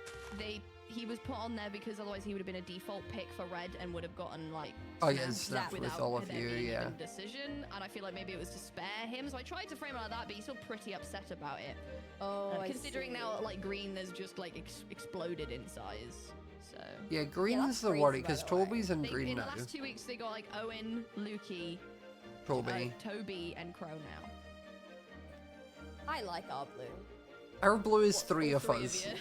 he was put on there because otherwise he would have been a default pick for red and would have gotten like Oh yeah, snapped snap with without all of there you. being Yeah. even a decision, and I feel like maybe it was to spare him. So I tried to frame it like that, but he's still pretty upset about it. Oh, I Considering see. now like green has just like exploded in size. So Yeah, green's that's the crazy, worry by because the way. Toby's in they, green in now. the last 2 weeks they got like Owen, Lukey, Toby. Toby, and Crow now. I like our blue. Our blue is What, three all of three us. you?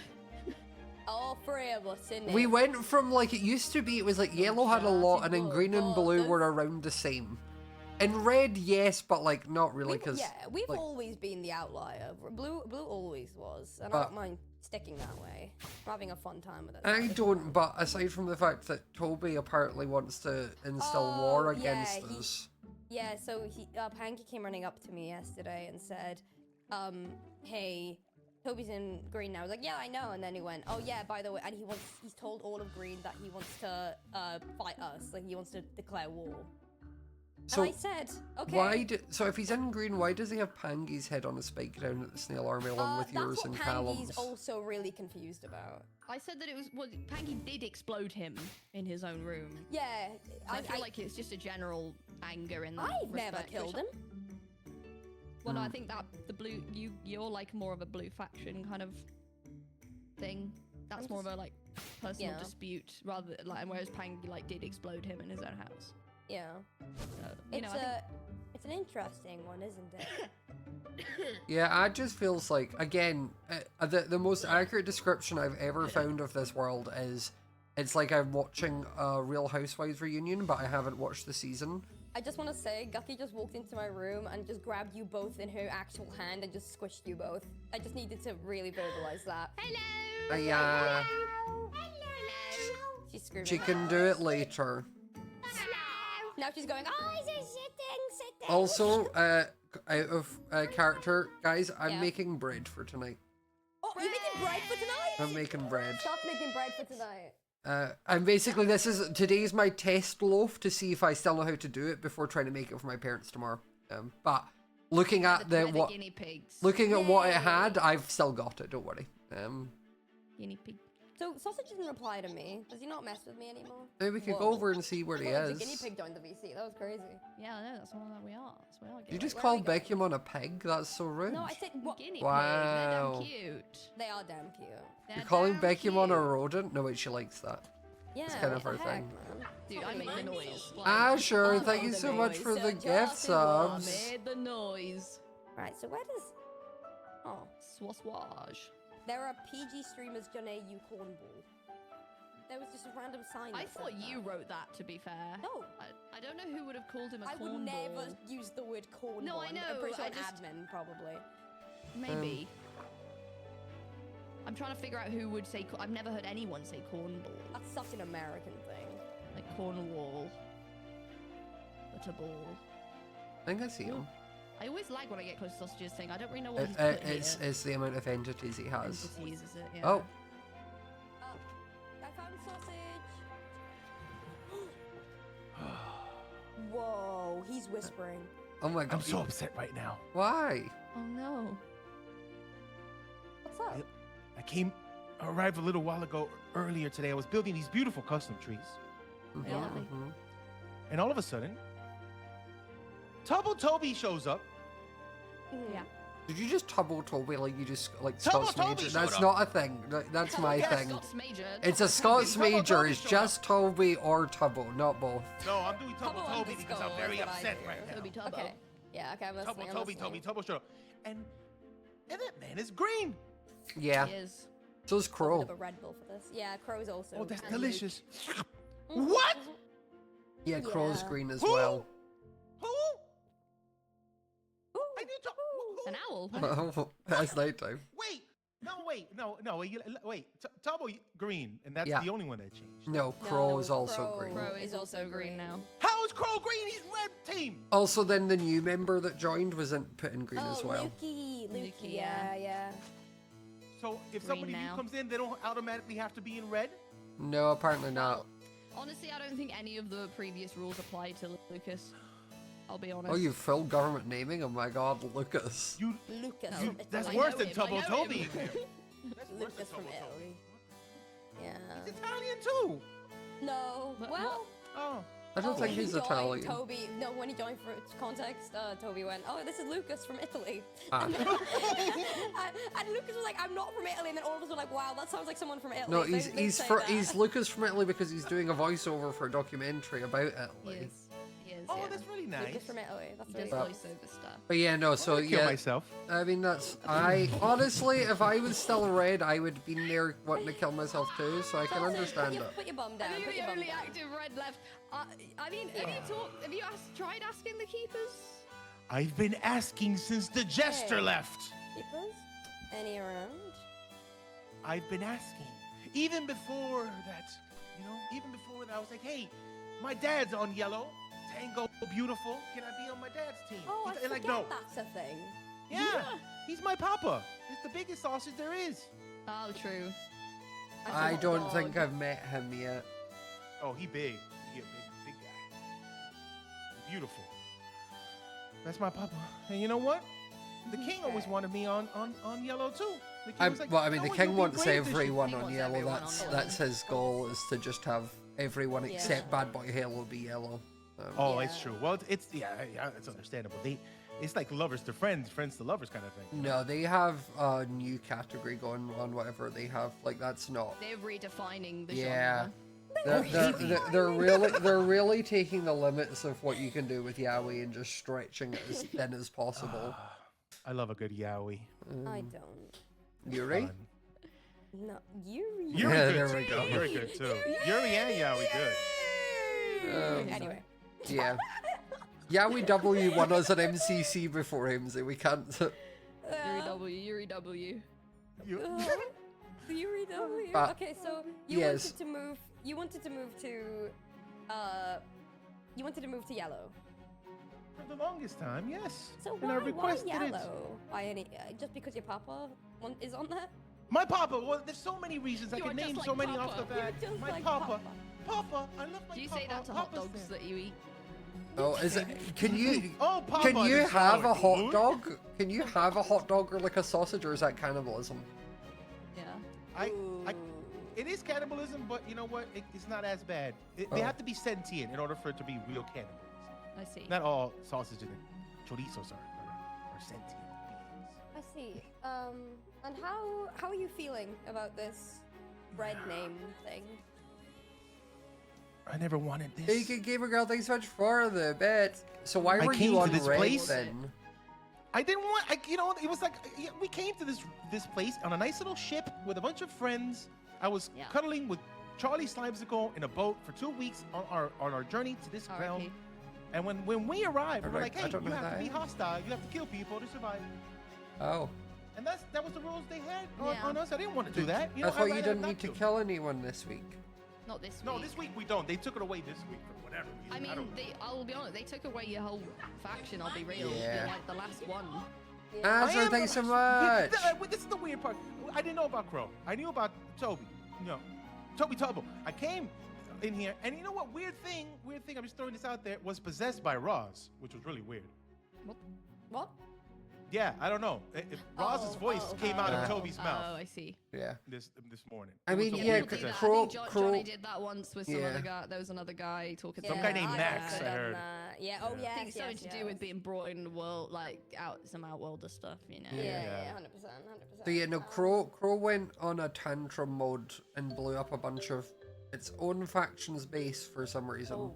All three of us in it. We went from like it used to be. It was like yellow had a lot, and then green and blue were around the same. And red, yes, but like not really because we've like, always been the outlier. Blue always was, and I But- don't mind sticking that way. I'm having a fun time with it. I don't. But aside from the fact that Toby apparently wants to instill war against yeah, us. Yeah, so Panky came running up to me yesterday and said, hey, Toby's in green now. I was like, yeah, I know. And then he went, oh yeah, by the way, and he's told all of green that he wants to fight us. Like he wants to declare war. So and I said, okay. so if he's in green, why does he have Pangy's head on a spike down at the snail army along with yours and That's what Callum's? Panky's also really confused about. I said that it was Panky did explode him in his own room. Yeah, So I feel like it's just a general anger in that I've never respect, killed which him. Well, no, I think that the blue you're like more of a blue faction kind of thing. That's more of a like personal dispute rather than, like, whereas Pangy like did explode him in his own house. Yeah. So, It's an interesting one, isn't it? Yeah, it just feels like, again, the most accurate description I've ever found of this world is it's like I'm watching a Real Housewives reunion, but I haven't watched the season. I just want to say, Gucky just walked into my room and just grabbed you both in her actual hand and just squished you both. I just needed to really verbalize that. Hello. Yeah. Hello. She's screaming. She can do it later. Now she's going, oh, he's sitting. Also, out of character, guys, I'm Yeah. making bread for tonight. Oh, you're making bread for tonight? I'm making bread. Stop making bread for tonight. And basically, today's my test loaf to see if I still know how to do it before trying to make it for my parents tomorrow. But looking at the guinea pigs. looking at what it had, I've still got it. Don't worry. Guinea pig. So Sausage doesn't reply to me. Does he not mess with me anymore? Maybe we could Whoa. go over and see where he The is. guinea pig joined the VC. That was crazy. Yeah, I know. That's one that we are. That's what we are. You just Where are called we going? Beckham a pig? That's so rude. No, I said what? Guinea Wow. pig. They're damn cute. They are damn cute. You're calling Beckham a rodent? No, wait, she likes that. Yeah, It's kind of what her the heck, thing. man? Dude, I made the noise. Ah, sure. Oh, Thank you the so much noise. for the So gift Justin I subs. made the noise. Right, so where does... Oh. Swaswash. There are PG streamers, Johnny, you cornball. There was just a random sign I that said thought you that. wrote that, to be fair. No. I don't know who would have called him a I would cornball. never use the word cornball. No, I know, I'm pretty sure I an just- admin, probably. Maybe. I'm trying to figure out who would say... I've never heard anyone say cornball. That's such an American thing. Like Cornwall. Butterball. I think I see him. I always lag when I get close to Sausage's thing. I don't really know what he's put here. It's the amount of entities he has. Entities, is it? Yeah. Oh, I found sausage. Whoa, he's whispering. oh my god. I'm so upset right now. Why? Oh no. What's up? I arrived a little while ago. Earlier today, I was building these beautiful custom trees, Mhm, Yeah. mhm. and all of a sudden, Tubbo Toby shows up. Mhm. Yeah. Did you just Tubbo Toby like you just like Tubbo Scots Toby Major? showed That's up. not a thing. That's my Yes. thing. Scots Major. It's a Scots Tubbo Major. Toby It's showed just Toby or Tubbo, not both. No, I'm doing Tubbo Tubbo Toby because I'm underscore very is what I upset do. right now. Toby Tubbo. Okay. Yeah, okay, I'm listening. Tubbo I'm Toby listening. Tubbo showed up. And that man is green. Yeah. He is. So's A bit Crow. of a Red Bull for this. Yeah, Crow's also. Oh, that's and delicious. Luke. What? Yeah, Crow's Yeah. green as Who? well. Who? Ooh, I need to. An owl. That's nighttime. Wait. Wait. Tubbo green, and that's Yeah. the only one that changed. No, Crow is also green. Crow is also green now. How is Crow green? He's red team. Also, then the new member that joined was put in green Oh, as well. Lukey, yeah. yeah. So if Green somebody new now. comes in, they don't automatically have to be in red. No, apparently not. Honestly, I don't think any of the previous rules apply to Lucas. I'll be honest. Oh, you full government naming? Oh my god, Lucas. You. Lucas. No. from That's I Italy. worse know than him, Tubbo I know Toby. him. That's worse than Lucas from Tubbo Toby. Italy. Yeah. He's Italian too. No. What- Well. Oh. I don't think when he he's joined, Italian. Toby, no, when he joined for context, Toby went, "Oh, this is Lucas from Italy." Ah. And, and Lucas was like, "I'm not from Italy," and then all of us were like, "Wow, that sounds like someone from Italy." No, They- they he's say that. he's Lucas from Italy because he's doing a voiceover for a documentary about He Italy. is. He is. Oh, yeah. that's really nice. Lucas from Italy. That's He really does cool. voiceover stuff. But yeah, no, so I'm gonna kill yeah, myself. I mean I honestly, if I was still red, I would have been there wanting to kill myself too. So I can understand it. Put your bum Are down. you Put your the bum only down. active red left? I mean, have you tried asking the keepers? I've been asking since the jester Hey. left. Keepers? Any around? I've been asking. Even before that, even before that, I was like, hey, my dad's on yellow. Tango, beautiful. Can I be on my dad's team? Oh, I He's forget like, no. that's a thing. Yeah, he's my papa. He's the biggest sausage there is. Oh, true. I forgot don't dog. think I've met him yet. Oh, he big. He a big guy. Beautiful. That's my papa. And you know what? The king always wanted me on yellow too. The king was like, Well, I mean, "No, the you'll king be wants great this year." everyone He on wants yellow. everyone on That's yellow. that's his goal, is to just have everyone Yeah. except Bad Boy Halo be yellow. Oh, it's Yeah. true. Well, it's it's understandable. It's like lovers to friends, friends to lovers kind of thing. No, they have a new category going on. Whatever they have, like that's not. They're redefining the Yeah. genre. They're really taking the limits of what you can do with Yaoi and just stretching it as thin as possible. I love a good yaoi. I don't. Yuri? Fun. No, Yuri. Yuri Yeah, good there too. we go. Yuri good too. Yuri and yaoi good. Anyway. Yeah. Yaoi W won us an MCC before him, so we can't. Yuri W. Yuri W. Yuri W. Okay, so you yes. wanted to move. You wanted to move to. You wanted to move to yellow. For the longest time, yes. So And I why requested it. yellow? Why any? Just because your papa is on there? My papa. Well, there's so many reasons. I You can are name just so like many off the Papa. bat. You're just My like papa. Papa. Papa. I love my Do you papa. say that to hot Papa's dogs there. that you eat? Oh, is it? Can you? Oh, Papa. Can you this have a sour hot dude. dog? Can you have a hot dog or like a sausage, or is that cannibalism? Yeah. It is cannibalism, but you know what? It's not as bad. They have to be sentient in order for it to be real cannibalism. I see. Not all sausages and chorizos are sentient beings. I see. And how are you feeling about this red name thing? I never wanted Hey, this. good gamer girl, thanks so much for the bet. So why I were came you to on this red place- then? I didn't want. It was like we came to this place on a nice little ship with a bunch of friends. I was Yeah. cuddling with Charlie Slimesicle in a boat for 2 weeks on our journey to this RIP. realm. And when we arrived, we were like, I hey, don't you know have to that. be hostile. You have to kill people to survive. Oh, And that was the rules they had Yeah. on us. I didn't want to do that. I thought you rather didn't not need to kill anyone this week. Not this week. No, this week we don't. They took it away this week for whatever reason. I mean, don't- I'll be honest, they took away your whole faction, I'll be real. Yeah. You're like the last one. Azure, am thanks so the- much. This is the weird part. I didn't know about Crow. I knew about Toby. No, Toby Tubbo. I came in here, and you know what? Weird thing. I'm just throwing this out there. Was possessed by Roz, which was really weird. What? Yeah, I don't know. Roz's voice came out of Toby's mouth. Oh, I see. Yeah. This morning. I mean, Yeah, yeah, people do that. Crow. I think Johnny did that once with some other guy. There was another guy talking. Some guy named Max, I heard. Yeah. Oh, yeah. I think something to do with being brought in the world, like some outworlder stuff, you know. Yeah, 100%. So yeah, no, Crow went on a tantrum mode and blew up a bunch of its own faction's base for some reason. Oh.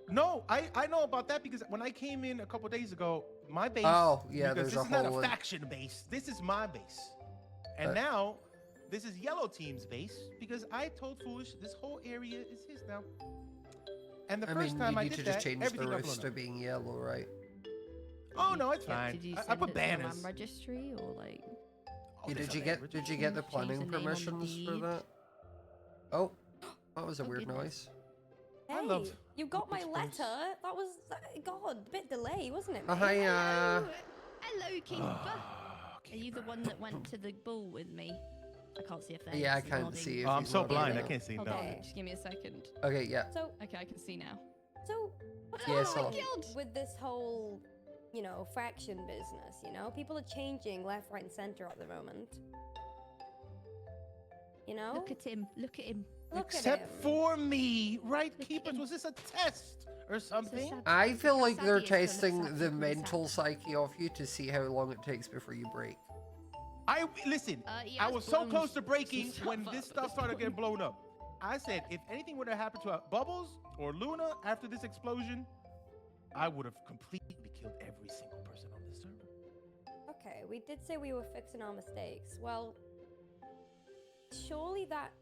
No, I know about that because when I came in a couple days ago, my base. Oh, yeah, because there's this a is not whole a faction base. This is my base, and now this is Yellow Team's base because I told Foolish this whole area is his now. And the first time I you need did to just that, change the everything got roofs blown to up. being yellow, right? Oh no, it's Yeah, fine. did you I send put it to the banners. land registry or like? Oh, Yeah, that's did you a get language. did you get the Change planning the name on the permissions for deed. that? Oh, that was a Oh, weird goodness. noise. Hey, I love you got my Express. letter. That was, God, a bit delay, wasn't it? Oh, mate? hi, Hello, Keeper. Ah, Are you the one that went to the ball with me? I can't see a face. Yeah, I It's can't nodding. see. Oh, I'm so blind. I now. can't see. Hold No. on, just give me a second. Okay, yeah. So, Okay, I can see now. what's Yes, going on hello. with this whole, faction business? People are changing left, right, and center at the moment. Look at him. Look at him. Look Except at him. for me, right, Look at Keepers? him. Was this a test or something? sad- I feel How like sad they're he is, but testing looks the sad, really mental sad. psyche of you to see how long it takes before you break. Listen. He I has was so blown close to breaking some when stuff this up stuff at started this getting blown up. I said, if anything would have happened to Bubbles or Luna after this explosion, I would have completely killed every single person on this server. Okay, we did say we were fixing our mistakes. Well, surely that.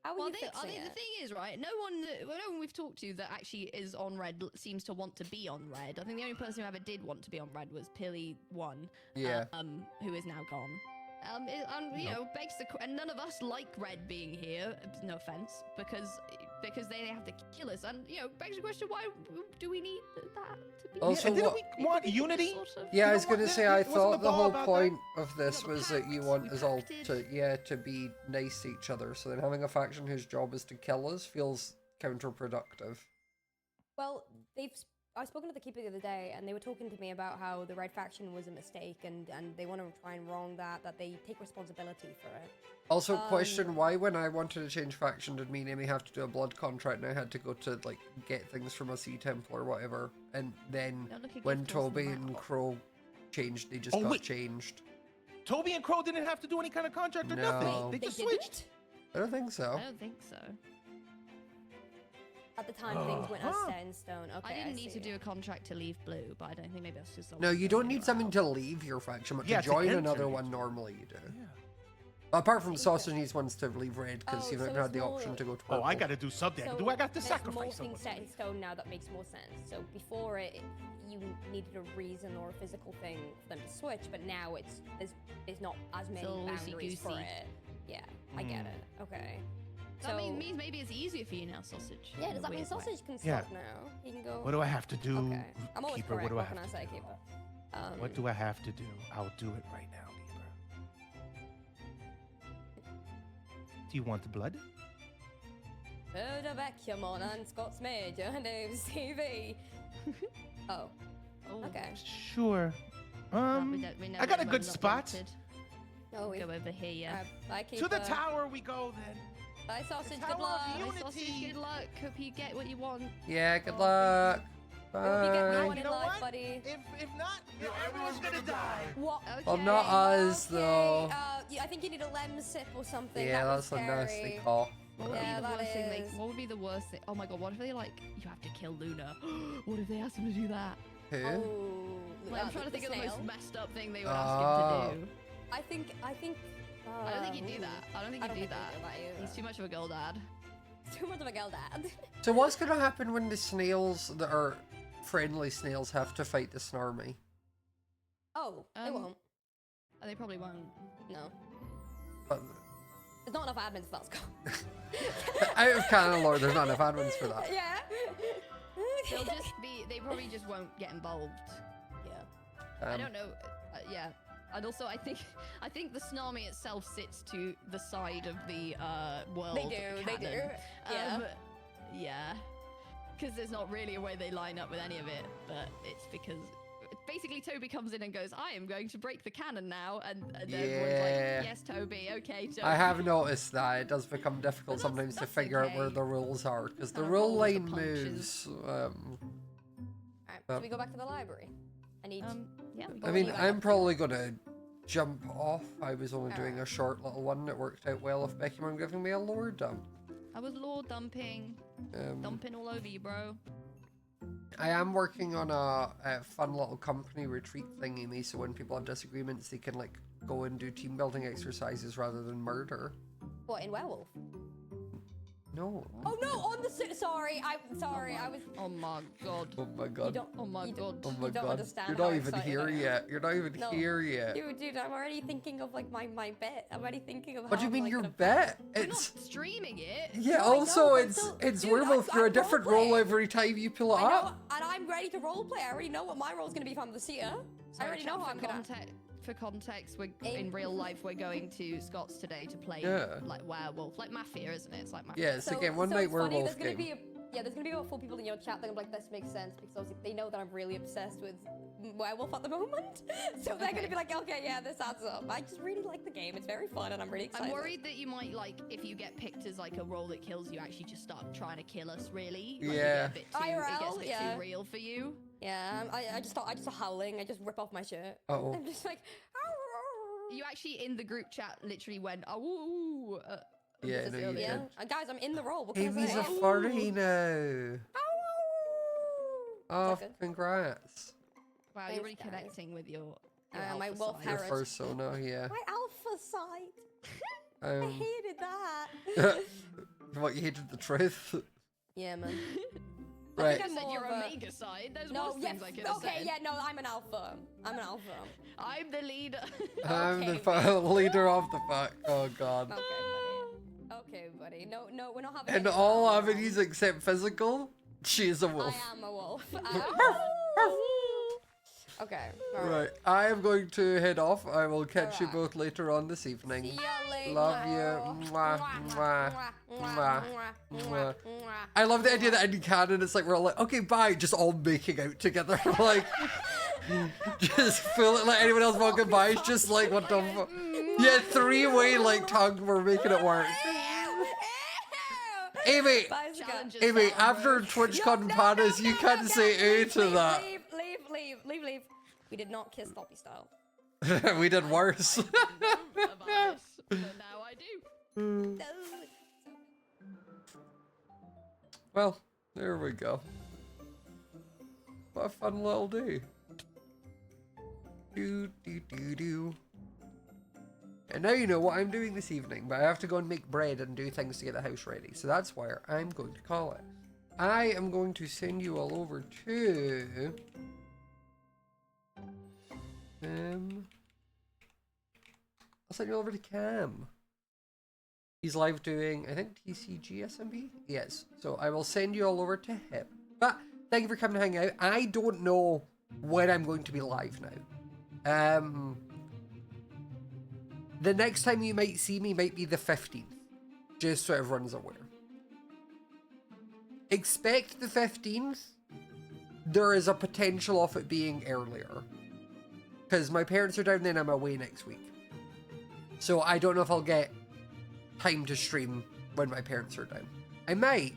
How are Well, you fixing the it? thing is, right? No one we've talked to that actually is on red seems to want to be on red. I think the only person who ever did want to be on red was Pilly1. Yeah. Who is now gone. Begs the and none of us like red being here. No offense, because they have to kill us, and begs the question: why do we need that to be? Also, And didn't what- we want unity? Sort of? Yeah, I know was what? gonna say, There I wasn't thought a the ball whole about point of this got was that you pact, want we us all pacted. to be nice to each other. So then having a faction whose job is to kill us feels counterproductive. Well, I've spoken to the keeper the other day, and they were talking to me about how the red faction was a mistake, and they want to try and wrong that they take responsibility for it. Also, question, why when I wanted to change faction did me and Amy have to do a blood contract and I had to go to, like, get things from a sea temple or whatever, and then Don't look at when gift horse Toby now. and Crow changed, they just Oh, got wait. changed. Toby and Crow didn't have to do any kind of contract or No. nothing. They just switched. didn't? I don't think so. I don't think so. At the time, things weren't as set in stone. Okay, I didn't need to see. do a contract to leave blue, but I don't think maybe that's just. No, you don't need something to leave your faction, but Yeah, to to join enter another it. one normally you do. Yeah. Apart from Sausage needs ones to leave red because Oh, you so haven't had it's the more- option to go to Oh, purple. I got to do something. So Do I got to there's sacrifice more someone? things set in stone now that makes more sense. So before you needed a reason or a physical thing for them to switch, but now there's not as many all boundaries for loosey-goosey. it. Yeah, I get it. Okay. That means maybe it's easier for you now, sausage. Yeah, in does a that mean weird way. sausage can Yeah. stop now? He can go. What do I have to do, Okay. I'm always Keeper? correct. What do I What have can I to say, do? Keeper? What do I have to do? I'll do it right now, Keeper. Do you want the blood? Build back your mon and Scott Smajor and Dave's TV. Oh, Oh. okay. Sure. We know I got a that good we're not spot. wanted. Oh, we Go over here, yeah. Bye, Keeper. To the tower we go then. Bye, sausage. Tower Good of luck. Unity. Bye, sausage, good luck. Hope you get what you want. Yeah, good Oh, luck. I hope you get what you Bye. want You in know life, what? buddy. If not, everyone's gonna die. What? Okay. Well, not us, Okay, though. I think you need a lem sip or something. Yeah, that was that's a nasty scary. call. What would, Yeah, be the that worst thing is. what would be the worst thing? Oh my god, what if they you have to kill Luna? What if they asked him to do that? Who? Oh, Like, I'm trying to think of the most snail. messed up thing they would ask him to do. I think. I don't think he'd do that. I don't think he'd do that. He's too much of a girl dad. Too much of a girl dad. So what's gonna happen when the snails that are friendly snails have to fight the Snarmy? Oh, they won't. They probably won't. No. But There's not enough admins for that, Scott. out of canon lore, there's not enough admins for that. Yeah. They'll just be. They probably just won't get involved. Yeah. I don't know. Yeah. And also, I think the Snarmy itself sits to the side of the world. They do. canon. Yeah. Yeah. Because there's not really a way they line up with any of it, but it's because basically Toby comes in and goes, I am going to break the cannon now. And everyone's like, yes, Toby, okay, Toby. I have noticed that. It does become difficult sometimes to figure out where the rules are, because the rule line moves. Alright, so we go back to the library. I need... yeah. I mean, I'm probably going to jump off. I was only doing a short little one. It worked out well if Becky were giving me a lore dump. I was lore dumping. Dumping all over you, bro. I am working on a fun little company retreat thingy, so when people have disagreements, they can like go and do team building exercises rather than murder. What, in Werewolf? No. Oh no, on the sorry, I was... Oh my god. Oh my god. Oh my god. Oh my You don't god. understand You're not how even excited here I am. yet. You're not even here yet. Dude, I'm already thinking of like my bet. I'm already thinking of how What do you I'm, mean like, your gonna- bet? We're not It's streaming it. yeah. No, I Also, know, but it's still- it's dude, werewolf. You're a I'm different role-playing. role every time you pull it I know, up. and I'm ready to roleplay. I already know what my role's gonna be if I'm the seer. I already know how I'm gonna... For context, we're in real life. We're going to Scott's today to play like werewolf, like Mafia, isn't it? It's like Mafia. Yeah, it's again one so night it's funny, werewolf there's gonna game. be there's gonna be about 4 people in your chat that are like, this makes sense, because obviously they know that I'm really obsessed with werewolf at the moment. So they're gonna be like, okay, yeah, this adds up. I just really like the game. It's very fun, and I'm really excited. I'm worried that you might like, if you get picked as like a role that kills you, actually just start trying to kill us. Really? Like, Yeah. it gets a bit too real for you. Yeah, I just start howling. I just rip off my shirt. Uh-oh. I'm just like, You actually in the group chat literally went, oh, Yeah, no, you yeah. did. Guys, I'm in the role. What can I Amy's say? a furry now. Oh, good? congrats. wow, Thanks, you're really guys. connecting with your my alpha wolf side. Your Parrot. persona, yeah. My alpha side. I hated that. What, you hated the truth? Yeah, man. Right. I said more your of a- omega side. There's No, worse yeah, things I could have okay, said. yeah, no, I'm an alpha. I'm an alpha. I'm the leader. I'm the Okay, leader of the pack. Oh god. Okay, buddy. Okay, buddy. No, we're not having In any all drama. avenues except physical, she is a wolf. I am a wolf. Okay. All Right, I am going to head off. I will catch you Alright. both later on this evening. See ya later. Love you. Mwah, mwah, mwah, mwah. I love the idea that in canon it's like we're all like, okay, bye, just all making out together. Like, just feel it like anyone else walking by is just like, what the fuck? Yeah, 3-way like tongue, we're making it work. Amy, Bye, Scott. Challenges Amy, down, after bro. TwitchCon Panas, you can't say A to that. Leave. We did not kiss Poppy style. We did worse. About this, but now I do. Well, there we go. What a fun little day. Do. And now you know what I'm doing this evening, but I have to go and make bread and do things to get the house ready. So that's where I'm going to call it. I am going to send you all over to... I'll send you over to Cam. He's live doing, I think, TCG SMP? Yes. So I will send you all over to him. But thank you for coming to hang out. I don't know when I'm going to be live now. The next time you might see me might be the 15th. Just so everyone's aware. Expect the 15th. There is a potential of it being earlier. Because my parents are down then, I'm away next week. So I don't know if I'll get time to stream when my parents are down. I might.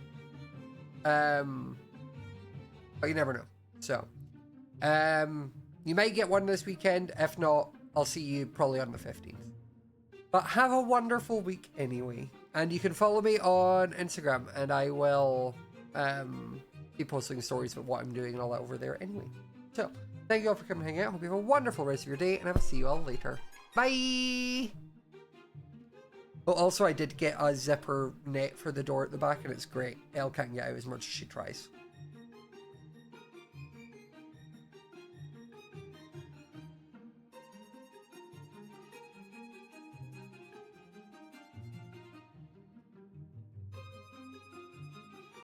But you never know. So, you might get one this weekend. If not, I'll see you probably on the 15th. But have a wonderful week anyway. And you can follow me on Instagram, and I will be posting stories about what I'm doing and all that over there anyway. So, thank you all for coming to hang out. Hope you have a wonderful rest of your day, and I will see you all later. Bye! Oh, also, I did get a zipper net for the door at the back, and it's great. Elle can't get out as much as she tries.